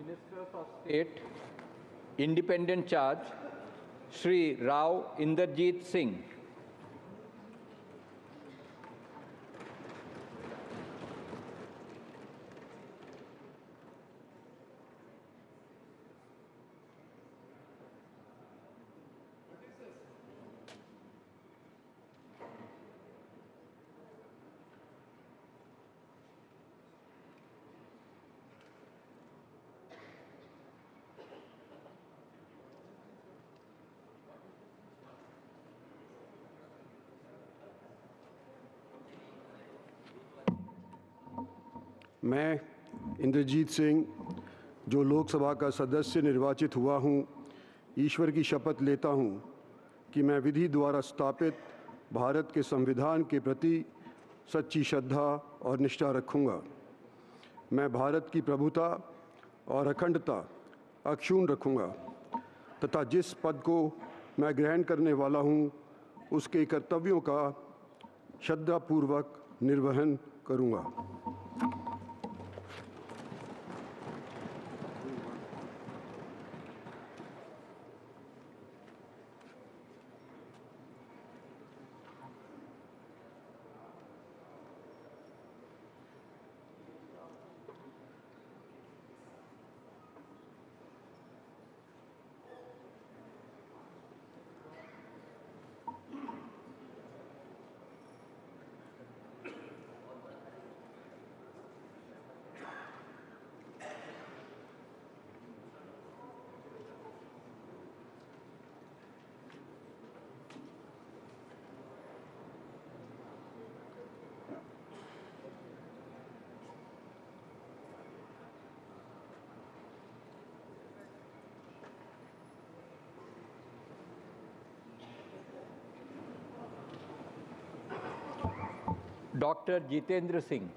Minister of State, Independent Charge, Shri Rao Inderjeet Singh. मैं इंद्रजीत सिंह जो लोकसभा का सदस्य निर्वाचित हुआ हूँ, ईश्वर की शपथ लेता हूँ कि मैं विधि द्वारा स्थापित भारत के संविधान के प्रति सच्ची श्रद्धा और निष्ठा रखूँगा। मैं भारत की प्रभुता और अखंडता अक्षुण्ण रखूँगा तथा जिस पद को मैं ग्रहण करने वाला हूँ उसके कर्तव्यों का श्रद्धापूर्वक निर्वहन करूँगा। Dr. Jitendra Singh.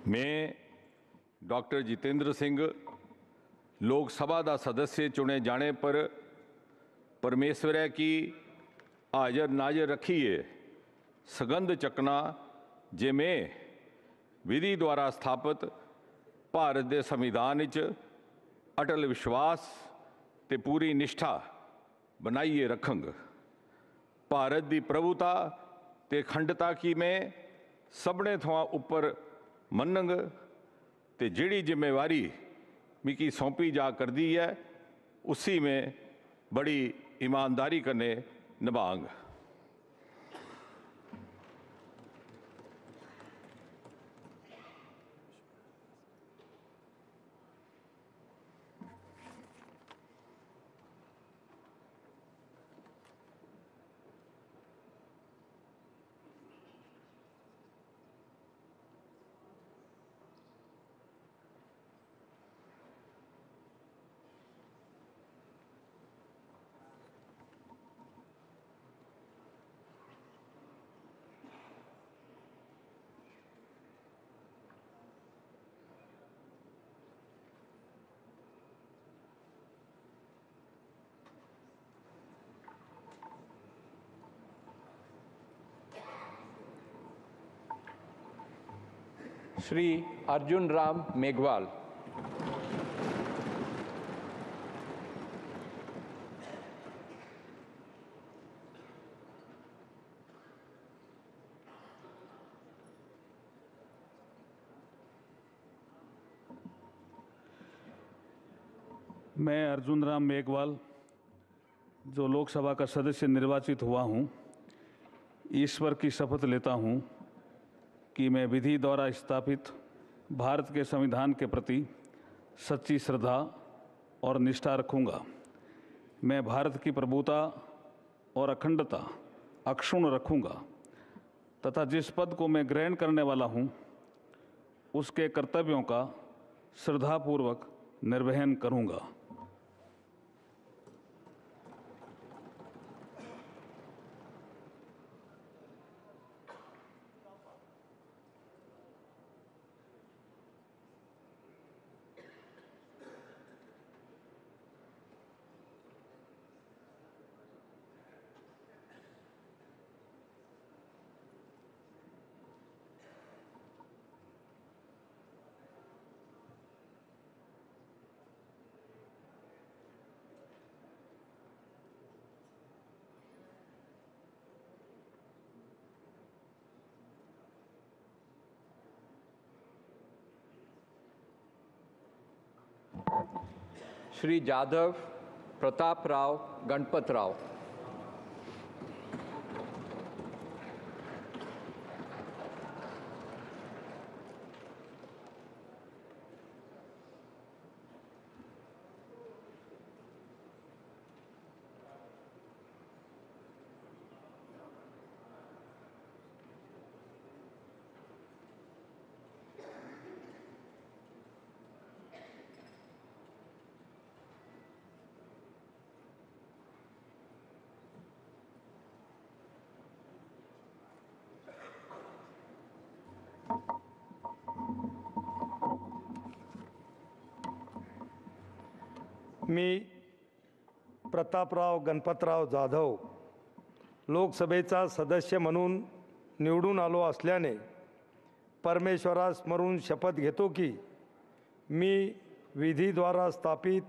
मैं डॉक्टर जितेंद्र सिंह लोकसभा का सदस्य चुने जाने पर परमेश्वर की हाजर नाजर रखिए सगंध चकना जे मैं विधि द्वारा स्थापित भारत के संविधान च अटल विश्वास ते पूरी निष्ठा बनाइए रखंग। भारत की प्रभुता ते अखंडता की मैं सबने थोड़ा ऊपर मनंग ते जिहड़ी जिम्मेवारी मिकी सौंपी जा कर दी है उसी में बड़ी ईमानदारी करने निभांग। श्री अर्जुन राम मेघवाल। मैं अर्जुन राम मेघवाल जो लोकसभा का सदस्य निर्वाचित हुआ हूँ, ईश्वर की शपथ लेता हूँ कि मैं विधि द्वारा स्थापित भारत के संविधान के प्रति सच्ची श्रद्धा और निष्ठा रखूँगा। मैं भारत की प्रभुता और अखंडता अक्षुण्ण रखूँगा तथा जिस पद को मैं ग्रहण करने वाला हूँ उसके कर्तव्यों का श्रद्धापूर्वक निर्वहन करूँगा। श्री जाधव प्रताप राव गणपत राव। मी प्रतापराव गणपतराव जाधव लोकसभेचा सदस्य म्हणून निवडून आलो असल्याने परमेश्वरास स्मरून शपथ घेतो की मी विधीद्वारा स्थापित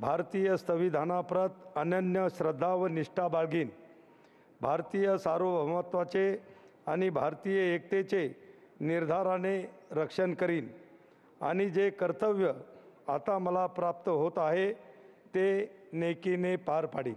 भारतीय संविधानाप्रत अनन्य श्रद्धा व निष्ठा बाळगीन, भारतीय सार्वभौमत्वाचे आणि भारतीय एकतेचे निर्धाराने रक्षण करीन आणि जे कर्तव्य आता मला प्राप्त होत आहे ते नेकीने पार पाडीन.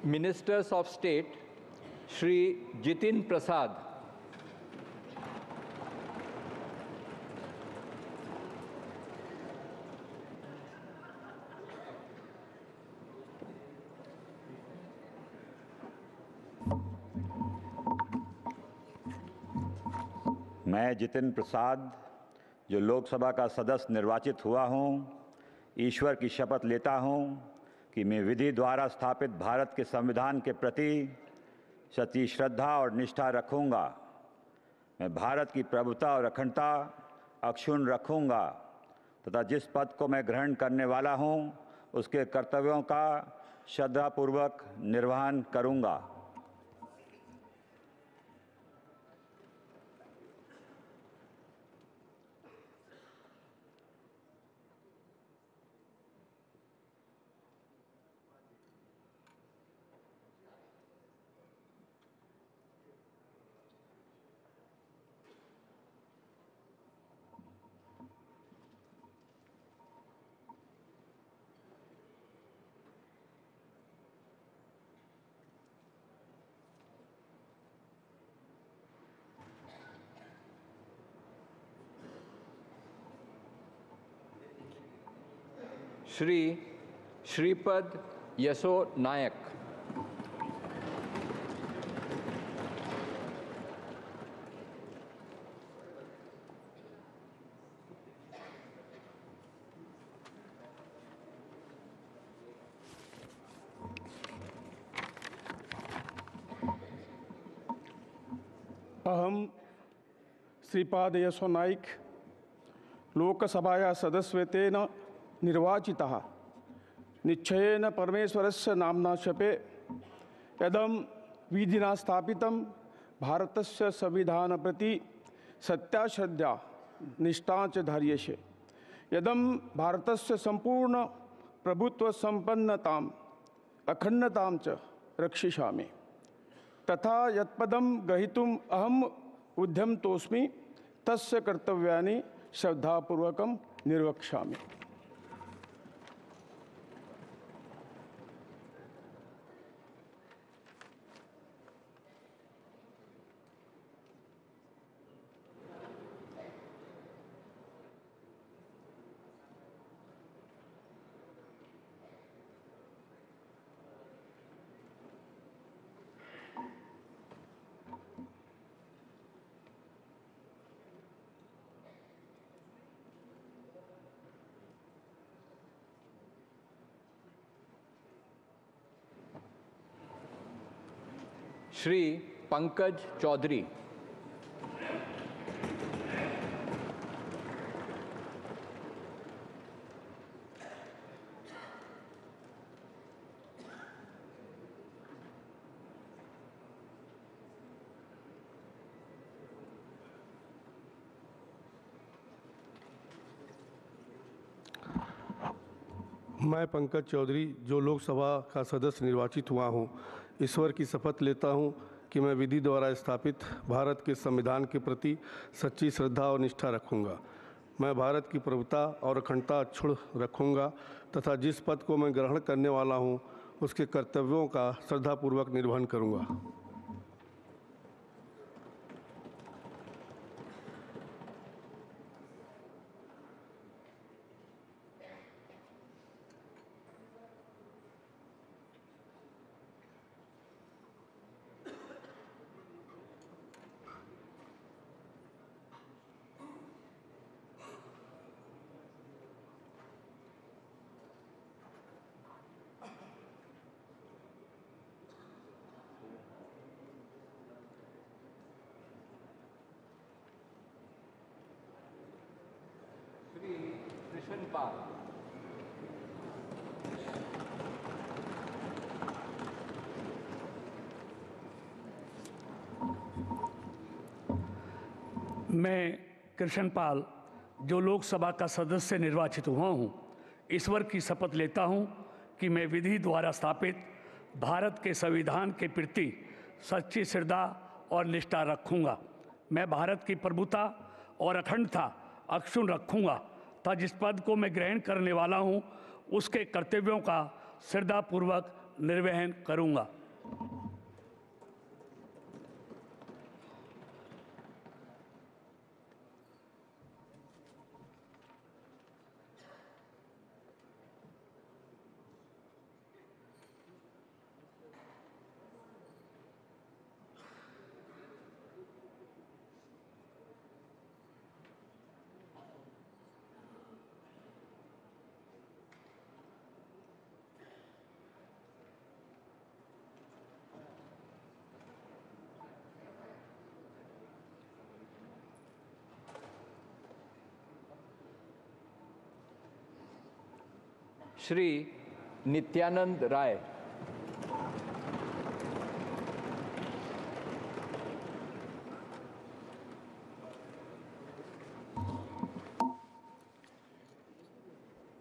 Ministers of State, Shri Jitin Prasad. मैं जितिन प्रसाद जो लोकसभा का सदस्य निर्वाचित हुआ हूँ, ईश्वर की शपथ लेता हूँ कि मैं विधि द्वारा स्थापित भारत के संविधान के प्रति सच्ची श्रद्धा और निष्ठा रखूँगा। मैं भारत की प्रभुता और अखंडता अक्षुण्ण रखूँगा तथा जिस पद को मैं ग्रहण करने वाला हूँ उसके कर्तव्यों का श्रद्धापूर्वक निर्वहन करूँगा। Shri Shripad Yaso Nayak. अहम श्रीपाद यसो नाइक लोकसभाया सदस्यत्वेन निर्वाचितः निश्चयेन परमेश्वरस्य नाम्ना शपे यदं विधिना स्थापितं भारतस्य संविधान प्रति सत्याश्रद्धा निष्ठा च धार्यसे यदं भारतस्य संपूर्ण प्रभुत्व संपन्नताम् अखंडतां च रक्षिष्यामि तथा यत्पदं ग्रहीतुम् अहम् उद्यमतोऽस्मि तस्य कर्तव्यानि श्रद्धापूर्वकं निर्वक्ष्यामि। Shri Pankaj Chaudhary. मैं पंकज चौधरी जो लोकसभा का सदस्य निर्वाचित हुआ हूँ, ईश्वर की शपथ लेता हूँ कि मैं विधि द्वारा स्थापित भारत के संविधान के प्रति सच्ची श्रद्धा और निष्ठा रखूँगा। मैं भारत की प्रभुता और अखंडता अक्षुण्ण रखूँगा तथा जिस पद को मैं ग्रहण करने वाला हूँ उसके कर्तव्यों का श्रद्धापूर्वक निर्वहन करूँगा। कृष्ण पाल। मैं कृष्ण पाल जो लोकसभा का सदस्य निर्वाचित हुआ हूँ, ईश्वर की शपथ लेता हूँ कि मैं विधि द्वारा स्थापित भारत के संविधान के प्रति सच्ची श्रद्धा और निष्ठा रखूँगा। मैं भारत की प्रभुता और अखंडता अक्षुण्ण रखूँगा तथा जिस पद को मैं ग्रहण करने वाला हूँ उसके कर्तव्यों का श्रद्धापूर्वक निर्वहन करूँगा। श्री नित्यानंद राय।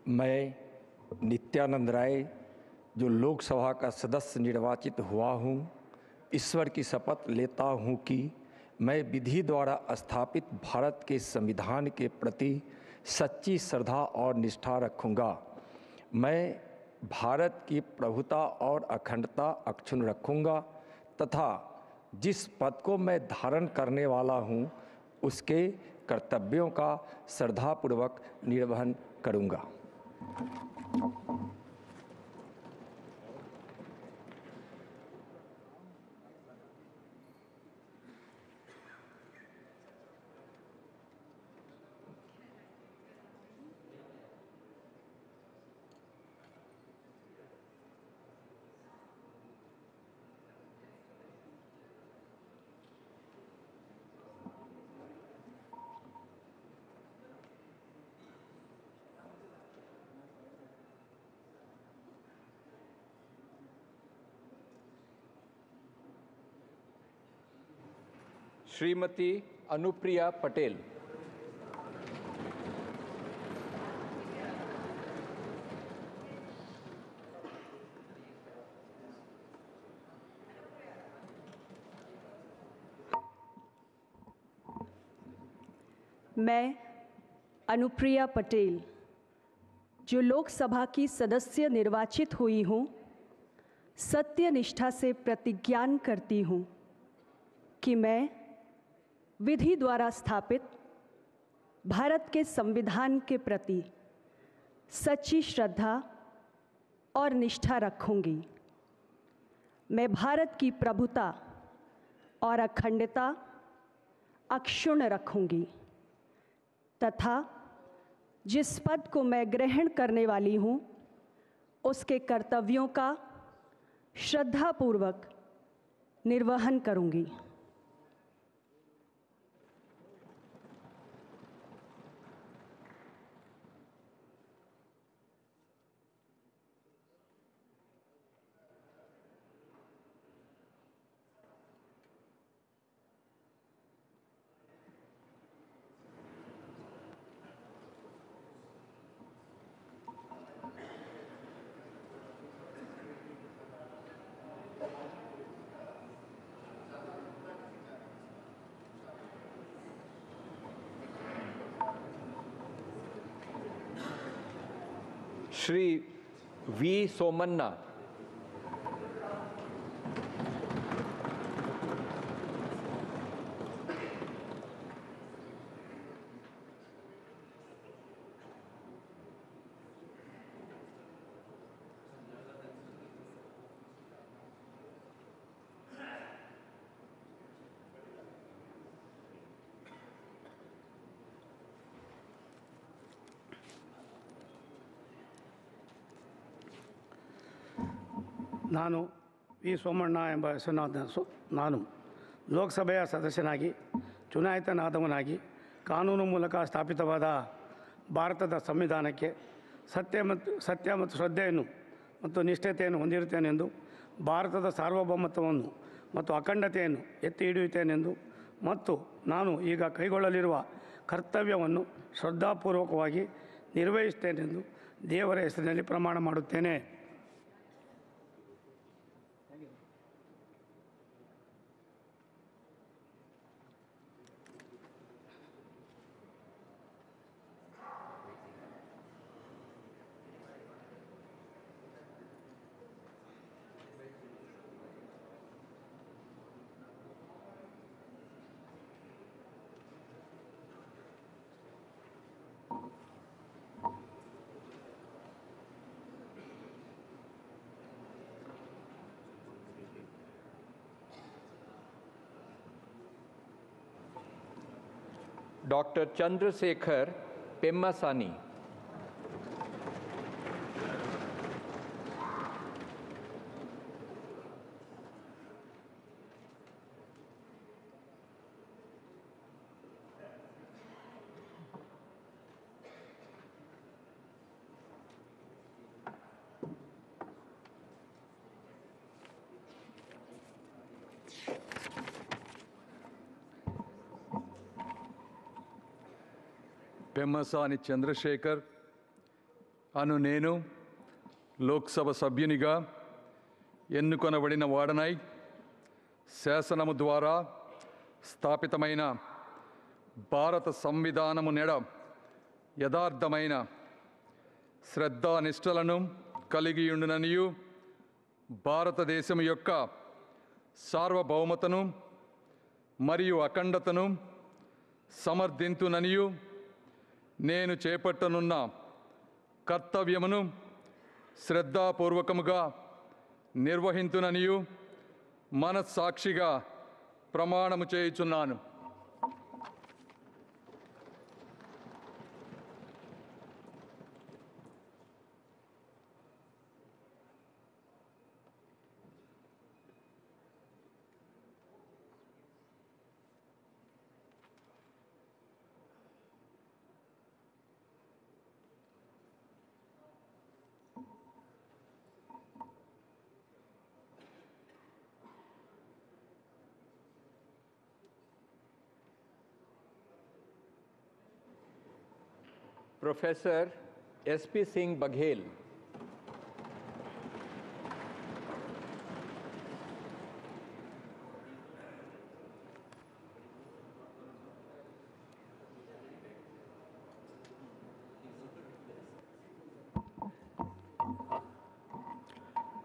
मैं नित्यानंद राय जो लोकसभा का सदस्य निर्वाचित हुआ हूँ, ईश्वर की शपथ लेता हूँ कि मैं विधि द्वारा स्थापित भारत के संविधान के प्रति सच्ची श्रद्धा और निष्ठा रखूँगा। मैं भारत की प्रभुता और अखंडता अक्षुण्ण रखूँगा तथा जिस पद को मैं धारण करने वाला हूँ उसके कर्तव्यों का श्रद्धापूर्वक निर्वहन करूँगा। श्रीमती अनुप्रिया पटेल। मैं अनुप्रिया पटेल जो लोकसभा की सदस्य निर्वाचित हुई हूँ, सत्य निष्ठा से प्रतिज्ञान करती हूँ कि मैं विधि द्वारा स्थापित भारत के संविधान के प्रति सच्ची श्रद्धा और निष्ठा रखूंगी। मैं भारत की प्रभुता और अखंडता अक्षुण्ण रखूंगी तथा जिस पद को मैं ग्रहण करने वाली हूँ उसके कर्तव्यों का श्रद्धापूर्वक निर्वहन करूंगी। श्री वी सोमन्ना, ನಾನು ವಿ ಸೋಮಣ್ಣ ಎಂಬ ಹೆಸರಿನ ನಾನು ಲೋಕಸಭೆಯ ಸದಸ್ಯನಾಗಿ ಚುನಾಯಿತನಾದವನಾಗಿ ಕಾನೂನು ಮೂಲಕ ಸ್ಥಾಪಿತವಾದ ಭಾರತದ ಸಂವಿಧಾನಕ್ಕೆ ಸತ್ಯ ಮತ್ತು ಶ್ರದ್ಧೆಯನ್ನು ಮತ್ತು ನಿಷ್ಠತೆಯನ್ನು ಹೊಂದಿರುತ್ತೇನೆಂದು, ಭಾರತದ ಸಾರ್ವಭೌಮತ್ವವನ್ನು ಮತ್ತು ಅಖಂಡತೆಯನ್ನು ಎತ್ತಿ ಹಿಡಿಯುತ್ತೇನೆಂದು ಮತ್ತು ನಾನು ಈಗ ಕೈಗೊಳ್ಳಲಿರುವ ಕರ್ತವ್ಯವನ್ನು ಶ್ರದ್ಧಾಪೂರ್ವಕವಾಗಿ ನಿರ್ವಹಿಸುತ್ತೇನೆಂದು ದೇವರ ಹೆಸರಿನಲ್ಲಿ ಪ್ರಮಾಣ ಮಾಡುತ್ತೇನೆ. Dr. Chandrasekhar Pemmasani, Pemmasani Chandrasekhar అను నేను లోక్సభ సభ్యునిగా ఎన్నుకొనబడిన వాడనై శాసనము ద్వారా స్థాపితమైన భారత సంవిధానము నెడ యథార్థమైన శ్రద్ధానిష్టలను కలిగి ఉండుననియు, భారతదేశం యొక్క సార్వభౌమతను మరియు అఖండతను సమర్థింతుననియు, నేను చేపట్టనున్న కర్తవ్యమును శ్రద్ధాపూర్వకముగా నిర్వహింతుననియు మనస్సాక్షిగా ప్రమాణము చేయుచున్నాను. Professor S.P. Singh Baghel,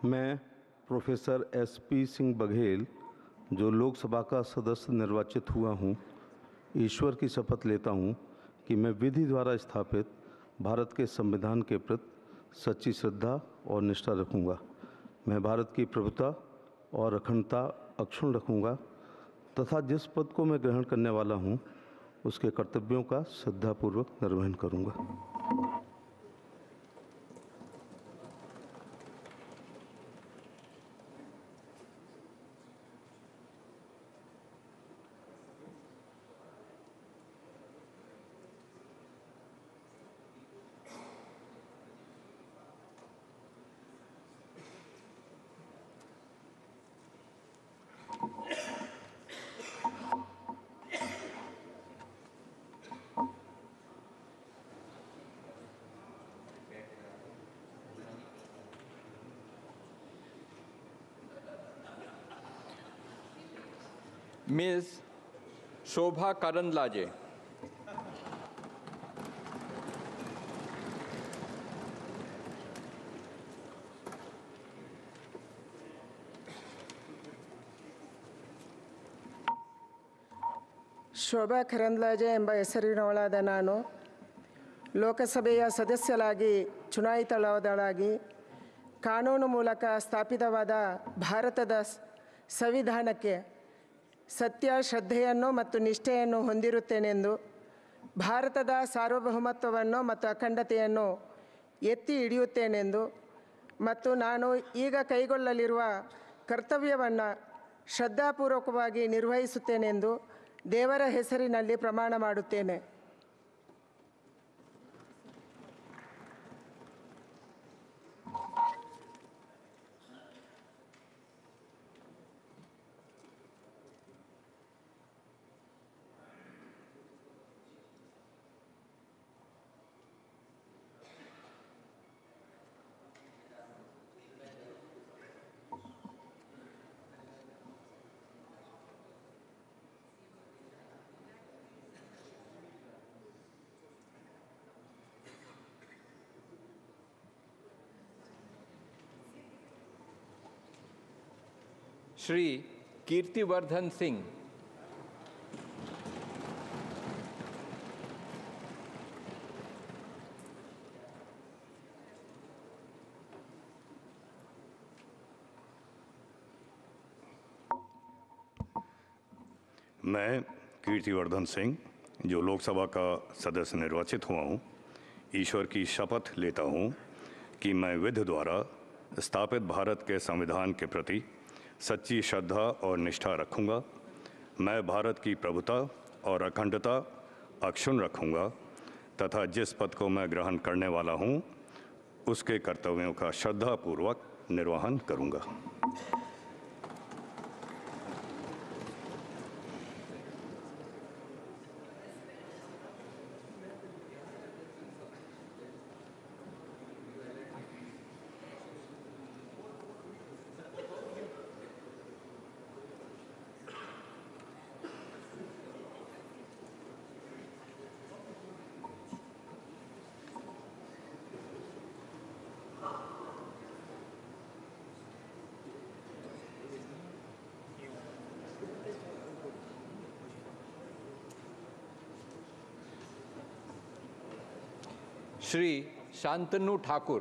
मैं प्रोफेसर एसपी सिंह बघेल, जो लोकसभा का सदस्य निर्वाचित हुआ हूँ, ईश्वर की शपथ लेता हूँ कि मैं विधि द्वारा स्थापित भारत के संविधान के प्रति सच्ची श्रद्धा और निष्ठा रखूँगा। मैं भारत की प्रभुता और अखंडता अक्षुण्ण रखूँगा तथा जिस पद को मैं ग्रहण करने वाला हूँ उसके कर्तव्यों का श्रद्धापूर्वक निर्वहन करूँगा। Ms. Shobha Karandlaje, Shobha Karandlaje ಎಂಬ ಹೆಸರಿನವಳಾದ ನಾನು ಲೋಕಸಭೆಯ ಸದಸ್ಯರಾಗಿ ಚುನಾಯಿತಳಾದಳಾಗಿ ಕಾನೂನು ಮೂಲಕ ಸ್ಥಾಪಿತವಾದ ಭಾರತದ ಸಂವಿಧಾನಕ್ಕೆ ಸತ್ಯ ಶ್ರದ್ಧೆಯನ್ನು ಮತ್ತು ನಿಷ್ಠೆಯನ್ನು ಹೊಂದಿರುತ್ತೇನೆಂದು ಭಾರತದ ಸಾರ್ವಭೌಮತ್ವವನ್ನು ಮತ್ತು ಅಖಂಡತೆಯನ್ನು ಎತ್ತಿ ಹಿಡಿಯುತ್ತೇನೆಂದು ಮತ್ತು ನಾನು ಈಗ ಕೈಗೊಳ್ಳಲಿರುವ ಕರ್ತವ್ಯವನ್ನು ಶ್ರದ್ಧಾಪೂರ್ವಕವಾಗಿ ನಿರ್ವಹಿಸುತ್ತೇನೆಂದು ದೇವರ ಹೆಸರಿನಲ್ಲಿ ಪ್ರಮಾಣ ಮಾಡುತ್ತೇನೆ. श्री कीर्तिवर्धन सिंह। मैं कीर्तिवर्धन सिंह जो लोकसभा का सदस्य निर्वाचित हुआ हूँ, ईश्वर की शपथ लेता हूँ कि मैं विधि द्वारा स्थापित भारत के संविधान के प्रति सच्ची श्रद्धा और निष्ठा रखूँगा। मैं भारत की प्रभुता और अखंडता अक्षुण्ण रखूँगा तथा जिस पद को मैं ग्रहण करने वाला हूँ उसके कर्तव्यों का श्रद्धापूर्वक निर्वहन करूँगा। श्री शांतनु ठाकुर।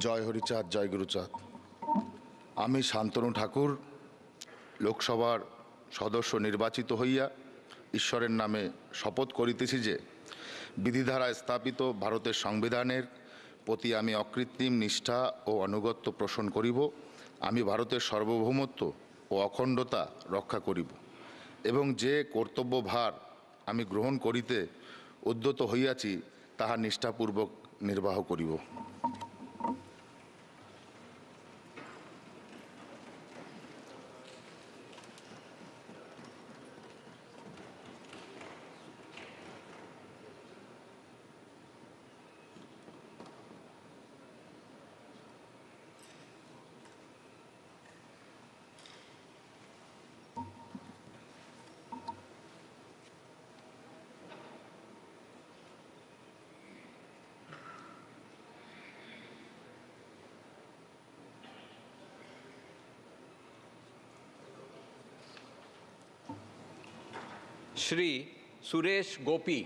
জয় হরিচাঁদ, জয় গুরুচাঁদ। আমি শান্তনু ঠাকুর লোকসভার সদস্য নির্বাচিত হইয়া ঈশ্বরের নামে শপথ করিতেছি যে বিধি দ্বারা স্থাপিত ভারতের সংবিধানের প্রতি আমি অকৃত্রিম নিষ্ঠা ও আনুগত্য পোষণ করিব। আমি ভারতের সার্বভৌমত্ব ও অখণ্ডতা রক্ষা করিব এবং যে কর্তব্যভার আমি গ্রহণ করিতে উদ্যত হইয়াছি তাহা নিষ্ঠাপূর্বক নির্বাহ করিব। श्री सुरेश गोपी।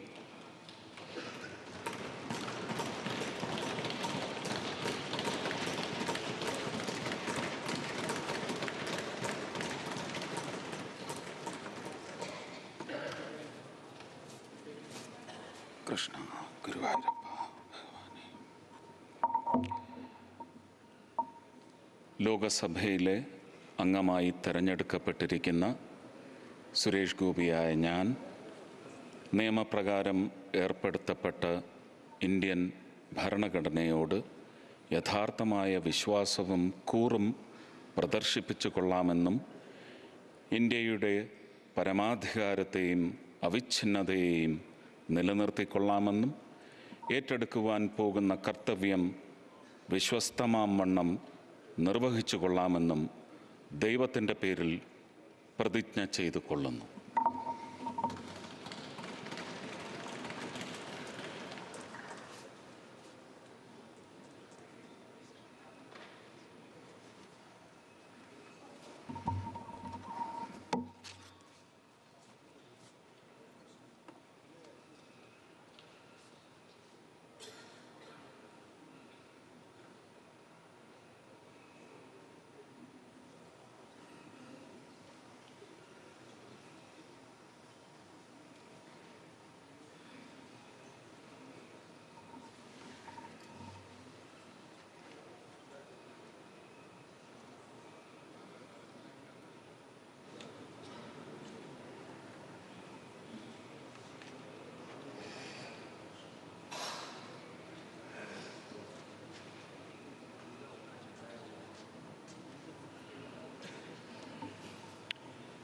കൃഷ്ണ ഗുരുവായൂരപ്പ ലോകസഭയിലെ അംഗമായി തെരഞ്ഞെടുക്കപ്പെട്ടിരിക്കുന്ന സുരേഷ് ഗോപിയായ ഞാൻ നിയമപ്രകാരം ഏർപ്പെടുത്തപ്പെട്ട ഇന്ത്യൻ ഭരണഘടനയോട് യഥാർത്ഥമായ വിശ്വാസവും കൂറും പ്രദർശിപ്പിച്ചു കൊള്ളാമെന്നും ഇന്ത്യയുടെ പരമാധികാരത്തെയും അവിച്ഛിന്നതയെയും നിലനിർത്തിക്കൊള്ളാമെന്നും ഏറ്റെടുക്കുവാൻ പോകുന്ന കർത്തവ്യം വിശ്വസ്തമാം വണ്ണം നിർവഹിച്ചു കൊള്ളാമെന്നും ദൈവത്തിൻ്റെ പേരിൽ പ്രതിജ്ഞ ചെയ്തു കൊള്ളുന്നു.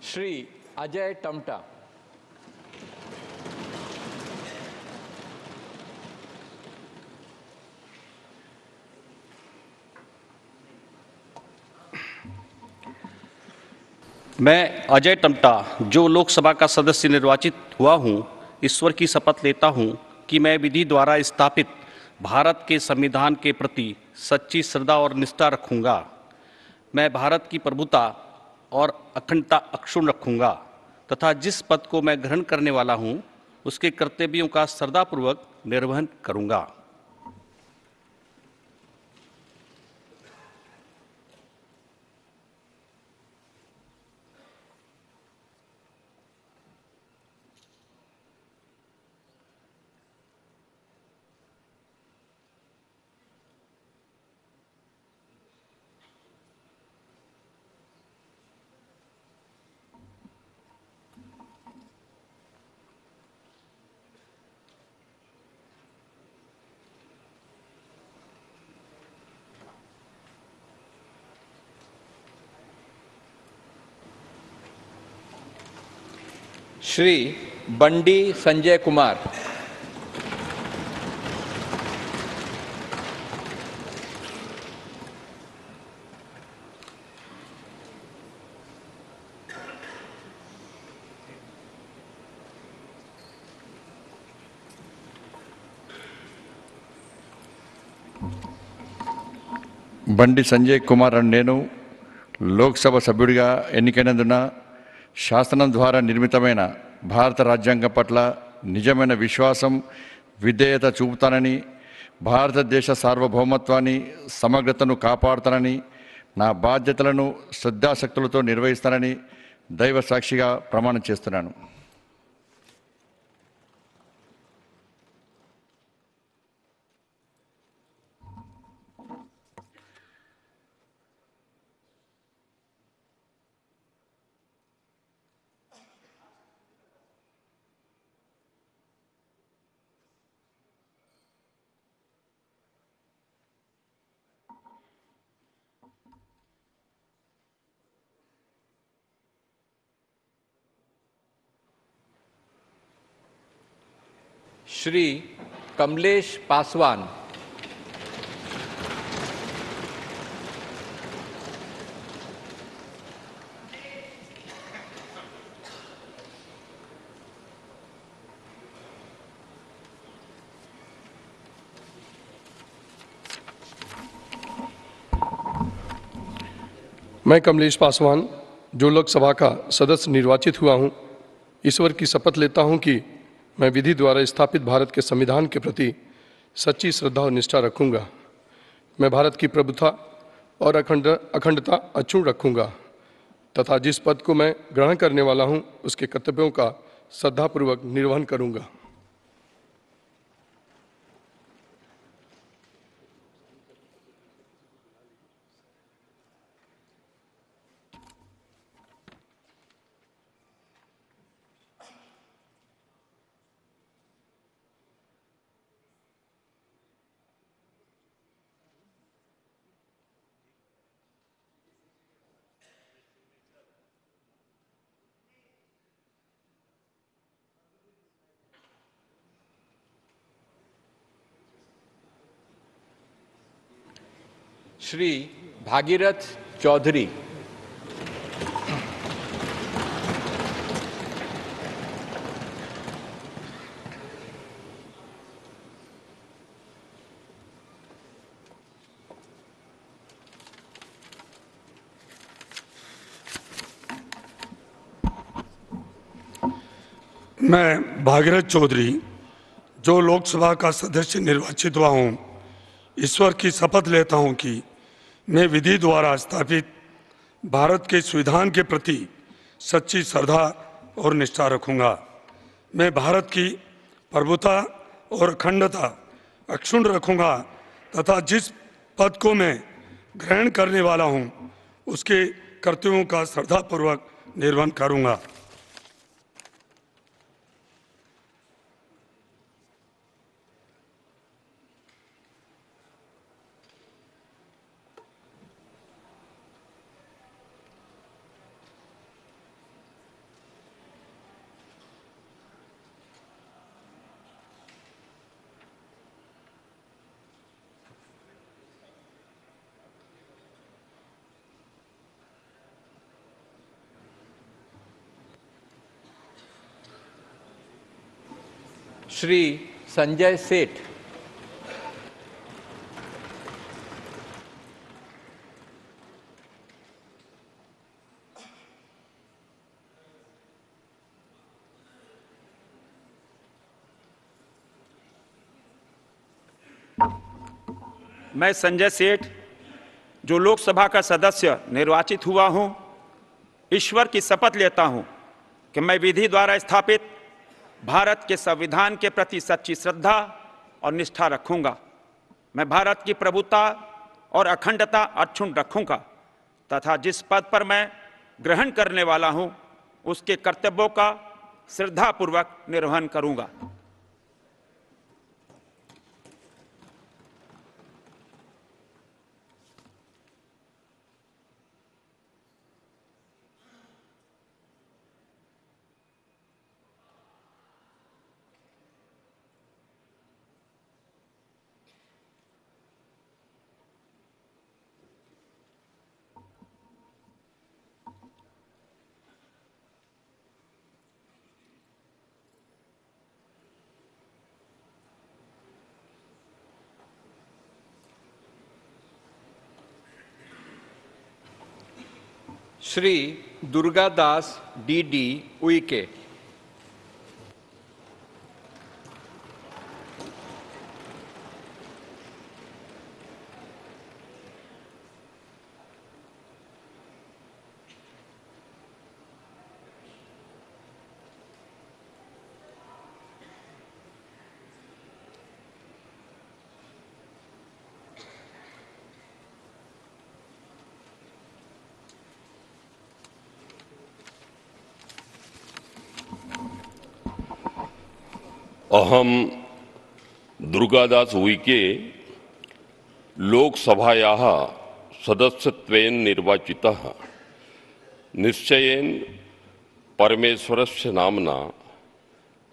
श्री अजय टमटा। मैं अजय टमटा जो लोकसभा का सदस्य निर्वाचित हुआ हूं, ईश्वर की शपथ लेता हूं कि मैं विधि द्वारा स्थापित भारत के संविधान के प्रति सच्ची श्रद्धा और निष्ठा रखूंगा। मैं भारत की प्रभुता और अखंडता अक्षुण्ण रखूंगा तथा जिस पद को मैं ग्रहण करने वाला हूं, उसके कर्तव्यों का श्रद्धापूर्वक निर्वहन करूंगा। श्री बंडी संजय कुमार। బండి సంజయ్ కుమార్ అని నేను లోక్సభ సభ్యుడిగా ఎన్నికైనందున శాసనం ద్వారా నిర్మితమైన భారత రాజ్యాంగం పట్ల నిజమైన విశ్వాసం, విధేయత చూపుతానని, భారతదేశ సార్వభౌమత్వాన్ని, సమగ్రతను కాపాడుతానని, నా బాధ్యతలను శ్రద్ధాశక్తులతో నిర్వహిస్తానని దైవ సాక్షిగా ప్రమాణం చేస్తున్నాను. श्री कमलेश पासवान। मैं कमलेश पासवान जो लोकसभा का सदस्य निर्वाचित हुआ हूं, ईश्वर की शपथ लेता हूं कि मैं विधि द्वारा स्थापित भारत के संविधान के प्रति सच्ची श्रद्धा और निष्ठा रखूंगा। मैं भारत की प्रभुता और अखंडता अक्षुण्ण रखूंगा तथा जिस पद को मैं ग्रहण करने वाला हूं, उसके कर्तव्यों का श्रद्धापूर्वक निर्वहन करूंगा। श्री भागीरथ चौधरी। मैं भागीरथ चौधरी जो लोकसभा का सदस्य निर्वाचित हुआ हूँ, ईश्वर की शपथ लेता हूँ कि मैं विधि द्वारा स्थापित भारत के संविधान के प्रति सच्ची श्रद्धा और निष्ठा रखूँगा। मैं भारत की प्रभुता और अखंडता अक्षुण्ण रखूँगा तथा जिस पद को मैं ग्रहण करने वाला हूँ उसके कर्तव्यों का श्रद्धापूर्वक निर्वहन करूँगा। श्री संजय सेठ। मैं संजय सेठ जो लोकसभा का सदस्य निर्वाचित हुआ हूं, ईश्वर की शपथ लेता हूं कि मैं विधि द्वारा स्थापित भारत के संविधान के प्रति सच्ची श्रद्धा और निष्ठा रखूंगा। मैं भारत की प्रभुता और अखंडता अक्षुण्ण रखूंगा तथा जिस पद पर मैं ग्रहण करने वाला हूं उसके कर्तव्यों का श्रद्धापूर्वक निर्वहन करूंगा। श्री दुर्गादास डी उइके। अहम दुर्गादास उइके लोकसभायाः सदस्यत्वेन निर्वाचितः निश्चयेन परमेश्वरस्य नाम्ना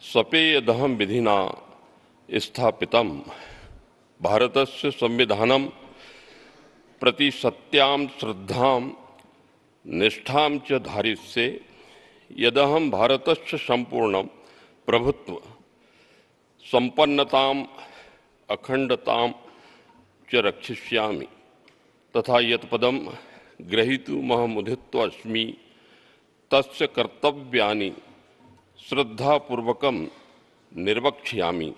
सपेयदहं विधिना स्थापितं भारतस्य संविधानं प्रति सत्यां श्रद्धां निष्ठां च धारिष्ये यदहं भारतस्य संपूर्णं प्रभुत्व संपन्नताम् अखंडतां च रक्षिष्यामि तथा यत्पदं ग्रहीतुमहमुदितोऽस्मि तस्य कर्तव्यानि श्रद्धापूर्वकं निर्वक्ष्यामि।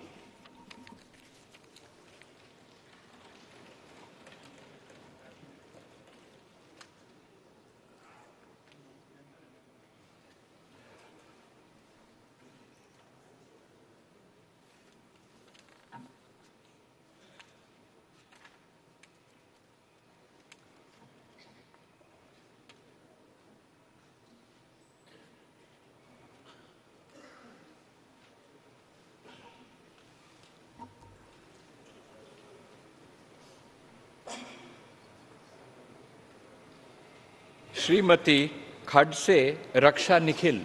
श्रीमती खडसे रक्षा निखिल।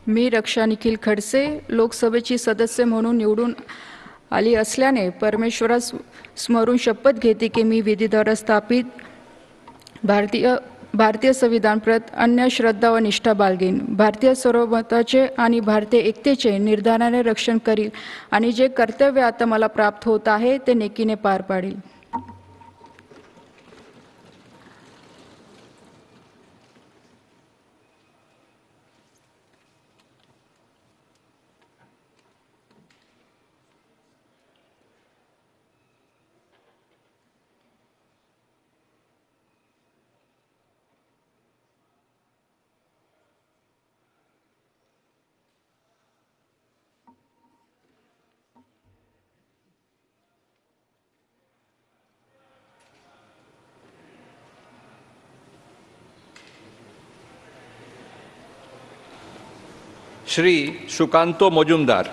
मी रक्षा निखिल खडसे लोकसभेची सदस्य म्हणून निवडून आली असल्याने परमेश्वरास स्मरून शपथ घेते की मी विधीद्वारा स्थापित भारतीय भारतीय संविधान प्रत अन्य श्रद्धा व निष्ठा बाळगेन. भारतीय सार्वभौमत्वाचे आणि भारतीय एकतेचे निर्धाराने रक्षण करील आणि जे कर्तव्य आता मला प्राप्त होत आहे ते नेकीने पार पाडील. श्री सुकांतो मजुमदार.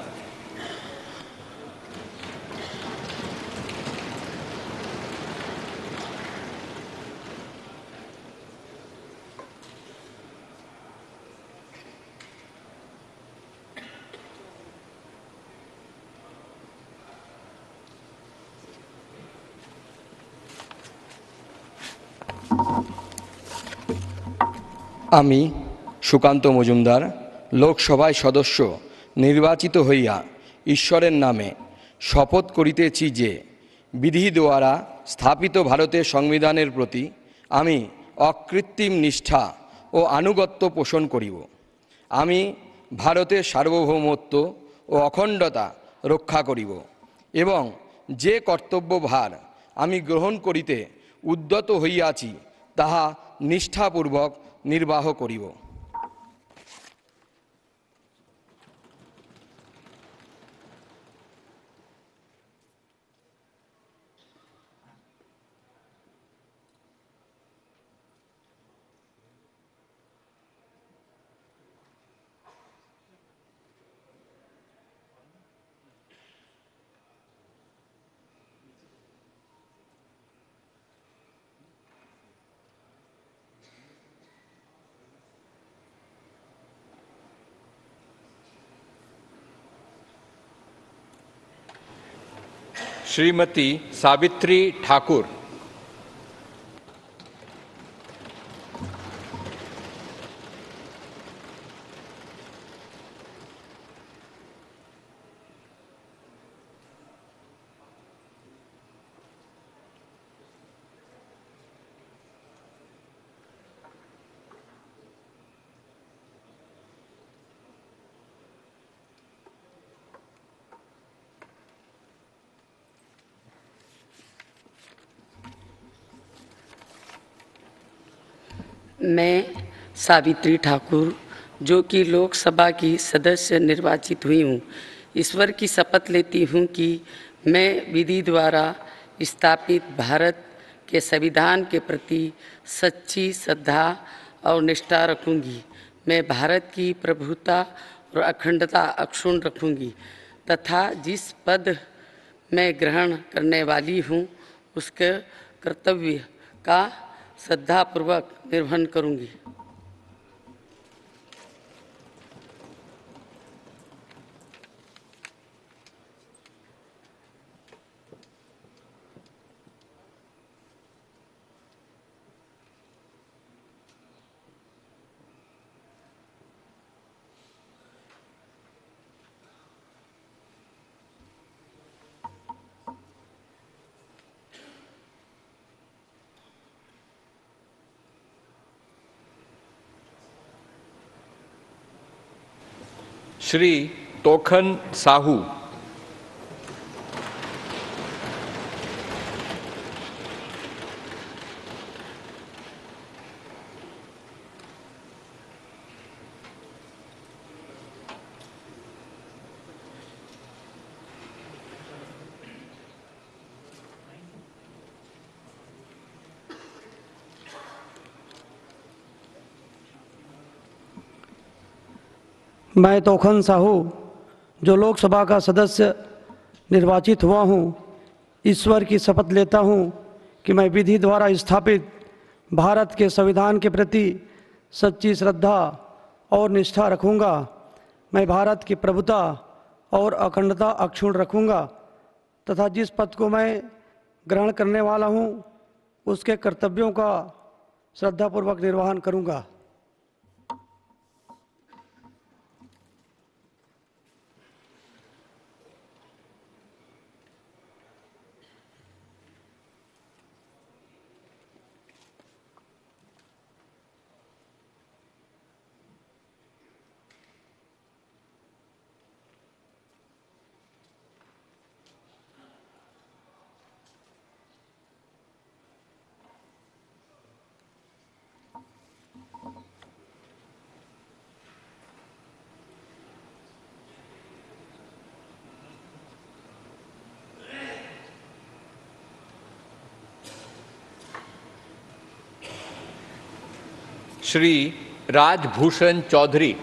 আমি সুকান্ত মজুমদার লোকসভায় সদস্য নির্বাচিত হইয়া ঈশ্বরের নামে শপথ করিতেছি যে বিধি দ্বারা স্থাপিত ভারতের সংবিধানের প্রতি আমি অকৃত্রিম নিষ্ঠা ও আনুগত্য পোষণ করিব. আমি ভারতের সার্বভৌমত্ব ও অখণ্ডতা রক্ষা করিব এবং যে কর্তব্যভার আমি গ্রহণ করিতে উদ্যত হইয়াছি তাহা নিষ্ঠাপূর্বক নির্বাহ করিব. श्रीमती सावित्री ठाकुर. मैं सावित्री ठाकुर जो कि लोकसभा की सदस्य निर्वाचित हुई हूँ, ईश्वर की शपथ लेती हूँ कि मैं विधि द्वारा स्थापित भारत के संविधान के प्रति सच्ची श्रद्धा और निष्ठा रखूँगी. मैं भारत की प्रभुता और अखंडता अक्षुण्ण रखूँगी तथा जिस पद मैं ग्रहण करने वाली हूँ उसके कर्तव्य का श्रद्धापूर्वक निर्वहन करूँगी. श्री तोखन साहू. मैं तोखन साहू जो लोकसभा का सदस्य निर्वाचित हुआ हूँ, ईश्वर की शपथ लेता हूँ कि मैं विधि द्वारा स्थापित भारत के संविधान के प्रति सच्ची श्रद्धा और निष्ठा रखूँगा. मैं भारत की प्रभुता और अखंडता अक्षुण्ण रखूँगा तथा जिस पद को मैं ग्रहण करने वाला हूँ उसके कर्तव्यों का श्रद्धापूर्वक निर्वहन करूंगा। श्री राजभूषण चौधरी।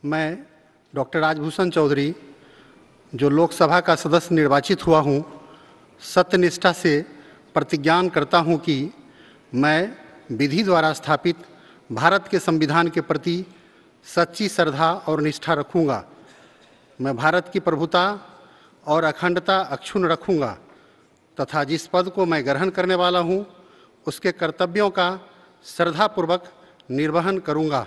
मैं डॉक्टर राजभूषण चौधरी, जो लोकसभा का सदस्य निर्वाचित हुआ हूँ, सत्यनिष्ठा से प्रतिज्ञान करता हूँ कि मैं विधि द्वारा स्थापित भारत के संविधान के प्रति सच्ची श्रद्धा और निष्ठा रखूँगा। मैं भारत की प्रभुता और अखंडता अक्षुण्ण रखूँगा तथा जिस पद को मैं ग्रहण करने वाला हूँ, उसके कर्तव्यों का श्रद्धापूर्वक निर्वहन करूँगा।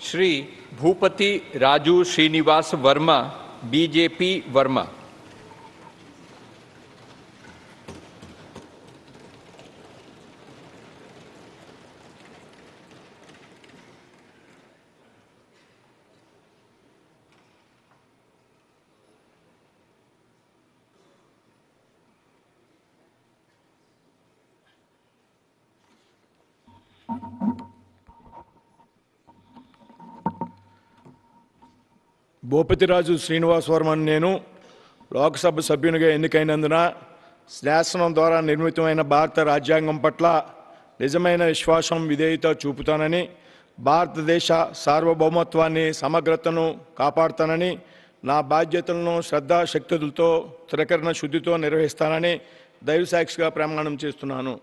श्री भूपति राजू श्रीनिवास वर्मा, बीजेपी वर्मा। భూపతిరాజు శ్రీనివాస్ వర్మన్ నేను లోక్సభ సభ్యునిగా ఎన్నికైనందున శాసనం ద్వారా నిర్మితమైన భారత రాజ్యాంగం పట్ల నిజమైన విశ్వాసం విధేయత చూపుతానని, భారతదేశ సార్వభౌమత్వాన్ని సమగ్రతను కాపాడుతానని, నా బాధ్యతలను శ్రద్ధాశక్తులతో త్రికరణ శుద్ధితో నిర్వహిస్తానని దైవసాక్షిగా ప్రమాణం చేస్తున్నాను.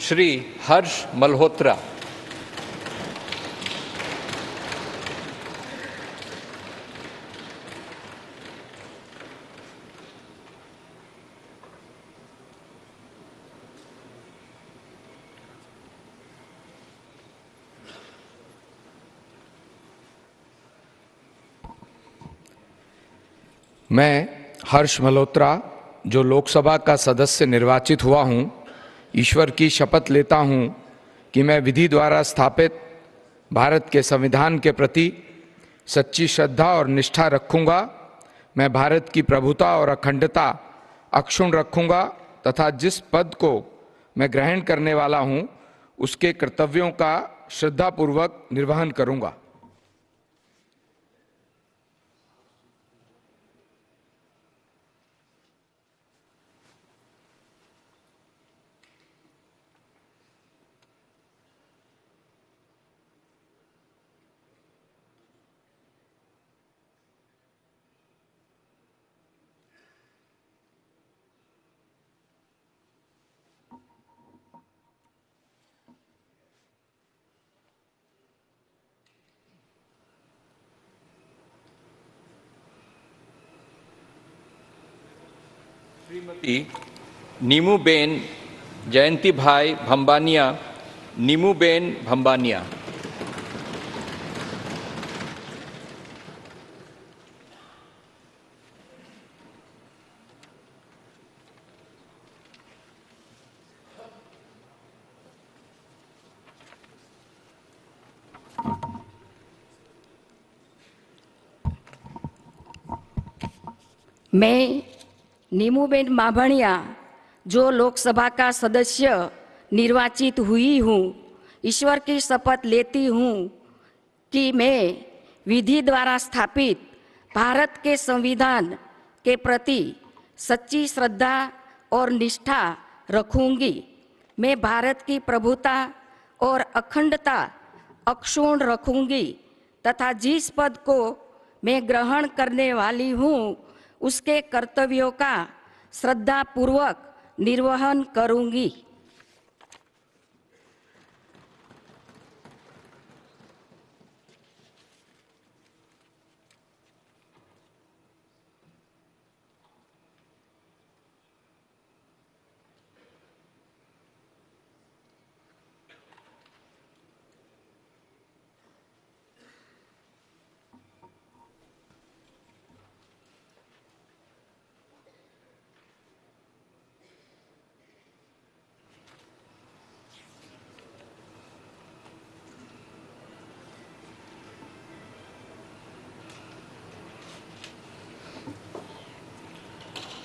श्री हर्ष मल्होत्रा। मैं हर्ष मल्होत्रा, जो लोकसभा का सदस्य निर्वाचित हुआ हूं, ईश्वर की शपथ लेता हूं कि मैं विधि द्वारा स्थापित भारत के संविधान के प्रति सच्ची श्रद्धा और निष्ठा रखूंगा। मैं भारत की प्रभुता और अखंडता अक्षुण्ण रखूंगा तथा जिस पद को मैं ग्रहण करने वाला हूं, उसके कर्तव्यों का श्रद्धापूर्वक निर्वहन करूंगा। श्रीमती नीमूबेन जयंतीभाई भंबानिया, नीमूबेन भंबानिया। मैं नीमूबेन माभणिया जो लोकसभा का सदस्य निर्वाचित हुई हूँ, ईश्वर की शपथ लेती हूँ कि मैं विधि द्वारा स्थापित भारत के संविधान के प्रति सच्ची श्रद्धा और निष्ठा रखूंगी। मैं भारत की प्रभुता और अखंडता अक्षुण्ण रखूंगी तथा जिस पद को मैं ग्रहण करने वाली हूँ उसके कर्तव्यों का श्रद्धापूर्वक निर्वहन करूंगी।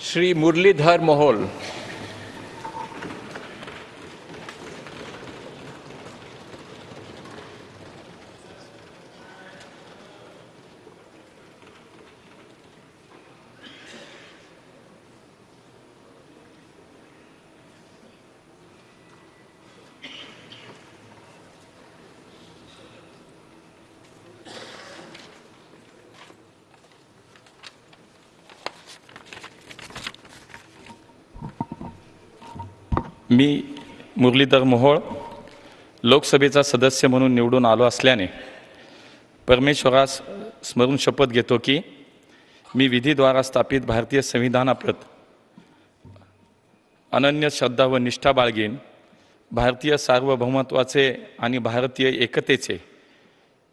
श्री मुरलीधर मोहोल। मी मुरलीधर मोहोळ लोकसभेचा सदस्य म्हणून निवडून आलो असल्याने परमेश्वरास स्मरून शपथ घेतो की मी विधीद्वारा स्थापित भारतीय संविधानाप्रत अनन्य श्रद्धा व निष्ठा बाळगेन, भारतीय सार्वभौमत्वाचे आणि भारतीय एकतेचे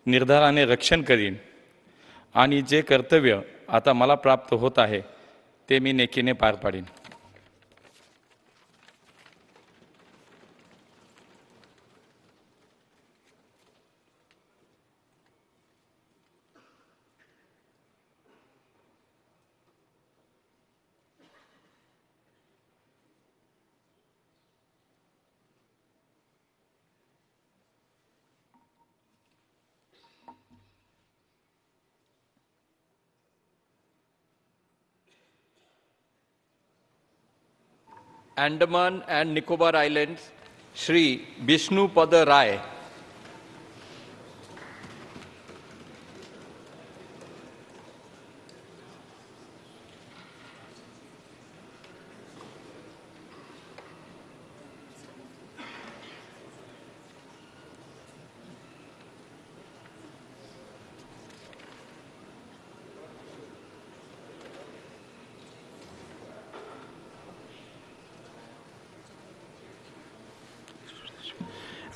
निर्धाराने रक्षण करीन आणि जे कर्तव्य आता मला प्राप्त होत आहे ते मी नेकीने पार पाडीन। अंडमान एंड निकोबार आइलैंड्स श्री विष्णुपद राय।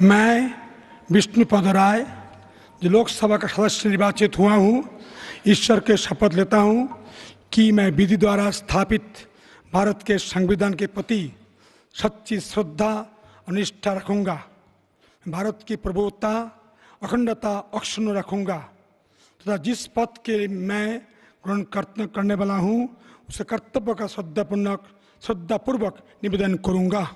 मैं विष्णुपद राय जो लोकसभा का सदस्य निर्वाचित हुआ हूँ, ईश्वर के शपथ लेता हूँ कि मैं विधि द्वारा स्थापित भारत के संविधान के प्रति सच्ची श्रद्धा और निष्ठा रखूँगा। भारत की प्रभुता अखंडता अक्षुण्ण रखूँगा तथा जिस पद के मैं ग्रहण करने वाला हूँ उसे कर्तव्य का श्रद्धापूर्वक निवेदन करूँगा।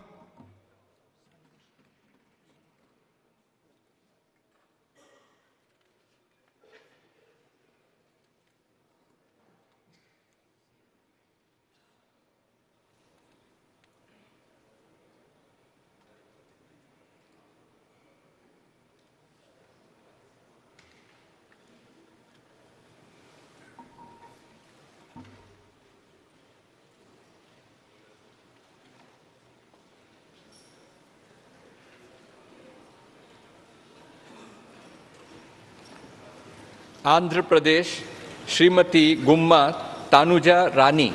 आंध्र प्रदेश श्रीमती गुम्मा तानुजा रानी।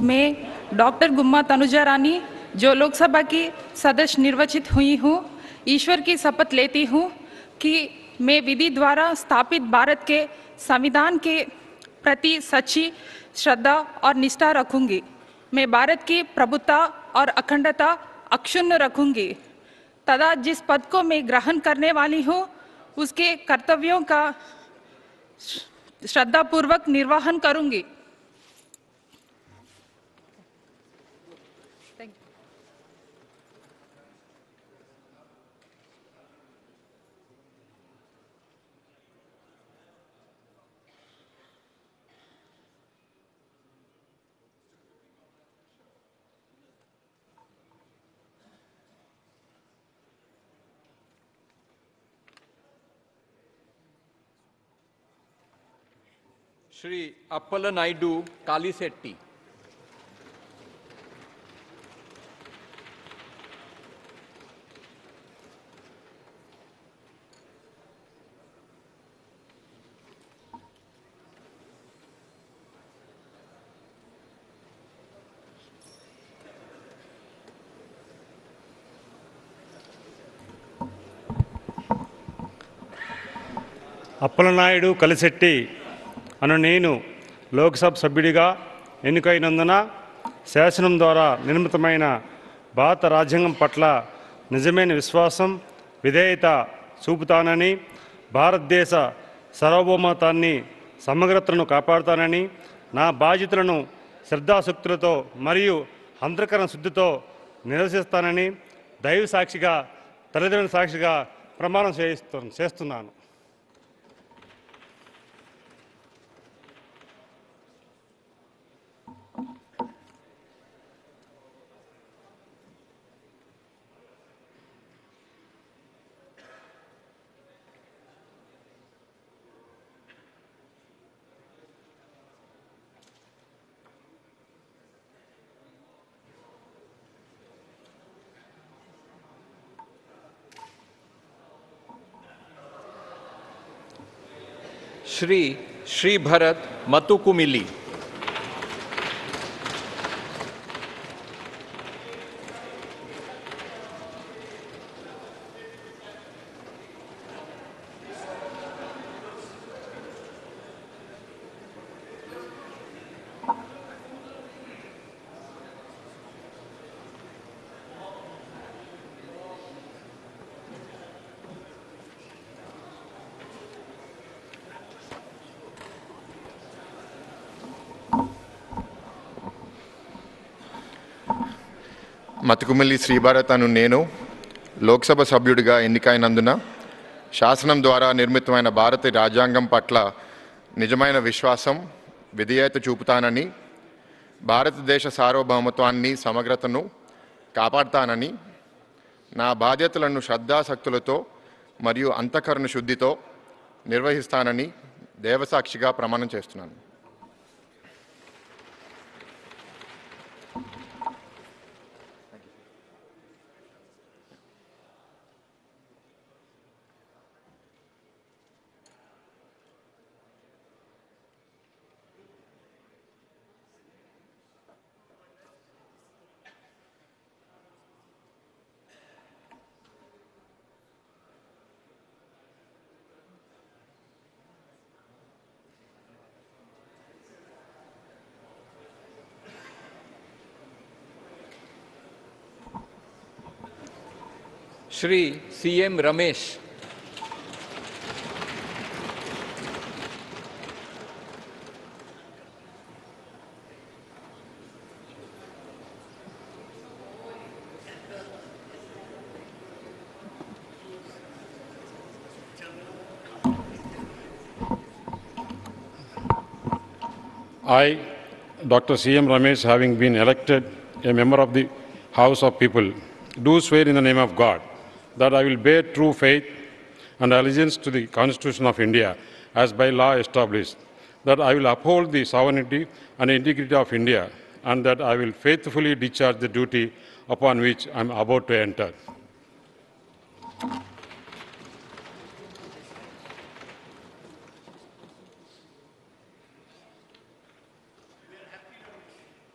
मैं डॉक्टर गुम्मा तनुजा रानी जो लोकसभा की सदस्य निर्वाचित हुई हूँ, ईश्वर की शपथ लेती हूँ कि मैं विधि द्वारा स्थापित भारत के संविधान के प्रति सच्ची श्रद्धा और निष्ठा रखूंगी। मैं भारत की प्रभुता और अखंडता अक्षुण्ण रखूंगी तथा जिस पद को मैं ग्रहण करने वाली हूँ उसके कर्तव्यों का श्रद्धापूर्वक निर्वहन करूंगी। श्री अप्पल नायडू कालीसेट्टी। అప్పలనాయుడు కలిశెట్టి అను నేను లోక్సభ సభ్యుడిగా ఎన్నికైనందున శాసనం ద్వారా నిర్మితమైన భారత రాజ్యాంగం పట్ల నిజమైన విశ్వాసం, విధేయత చూపుతానని, భారతదేశ సార్వభౌమత్వాన్ని, సమగ్రతను కాపాడుతానని, నా బాధ్యతలను శ్రద్ధాశక్తులతో మరియు అంతఃకరణ శుద్ధితో నిర్వహిస్తానని దైవ సాక్షిగా, తల్లిదండ్రుల సాక్షిగా ప్రమాణం చేస్తున్నాను. श्री श्री भरत मतुकुमिली। మతుకుమిల్లి శ్రీభారత్ అను నేను లోక్సభ సభ్యుడిగా ఎన్నికైనందున శాసనం ద్వారా నిర్మితమైన భారత రాజ్యాంగం పట్ల నిజమైన విశ్వాసం, విధేయత చూపుతానని, భారతదేశ సార్వభౌమత్వాన్ని, సమగ్రతను కాపాడుతానని, నా బాధ్యతలను శ్రద్ధాశక్తులతో మరియు అంతఃకరణ శుద్ధితో నిర్వహిస్తానని దేవసాక్షిగా ప్రమాణం చేస్తున్నాను. Shri CM Ramesh. I, Dr. C.M. Ramesh, having been elected a member of the House of People, do swear in the name of God that I will bear true faith and allegiance to the Constitution of India as by law established, that I will uphold the sovereignty and integrity of India, and that I will faithfully discharge the duty upon which I am about to enter.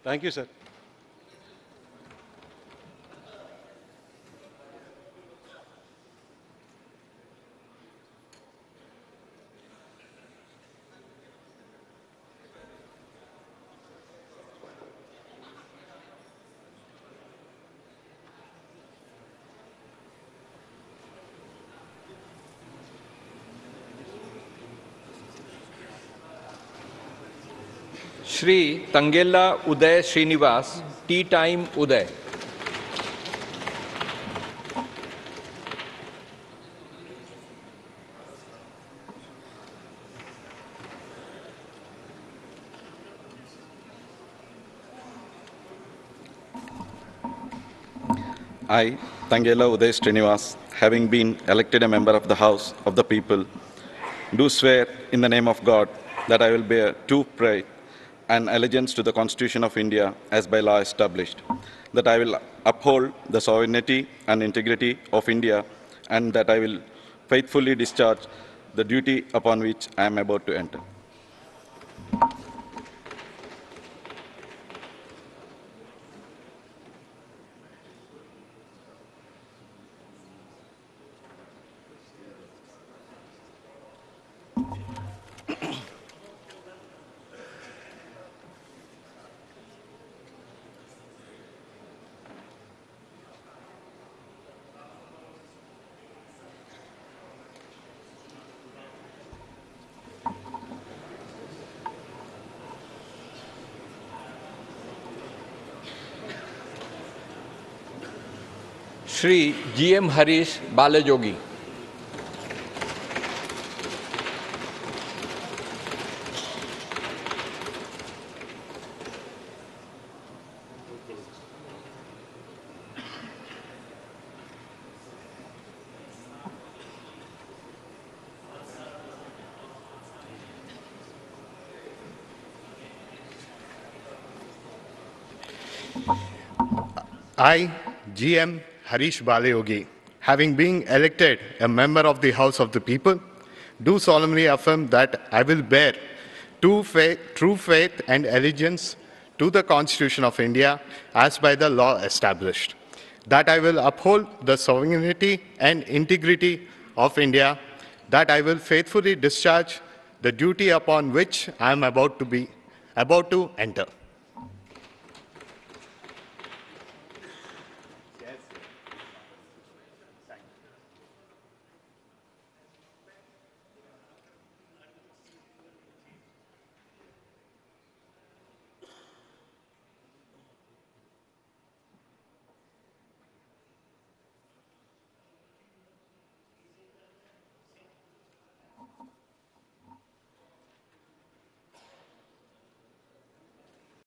Thank you, sir. Shri Tangella Uday Srinivas, Tea Time Uday. I, Tangella Uday Srinivas, having been elected a member of the House of the People, do swear in the name of God that I will bear true pride and allegiance to the Constitution of India as by law established, that I will uphold the sovereignty and integrity of India, and that I will faithfully discharge the duty upon which I am about to enter. Shri G.M. Harish Balajogi. I, G.M. Harish Balayogi, having been elected a member of the House of the People, do solemnly affirm that I will bear true faith and allegiance to the Constitution of India as by the law established, that I will uphold the sovereignty and integrity of India, that I will faithfully discharge the duty upon which I am about to enter.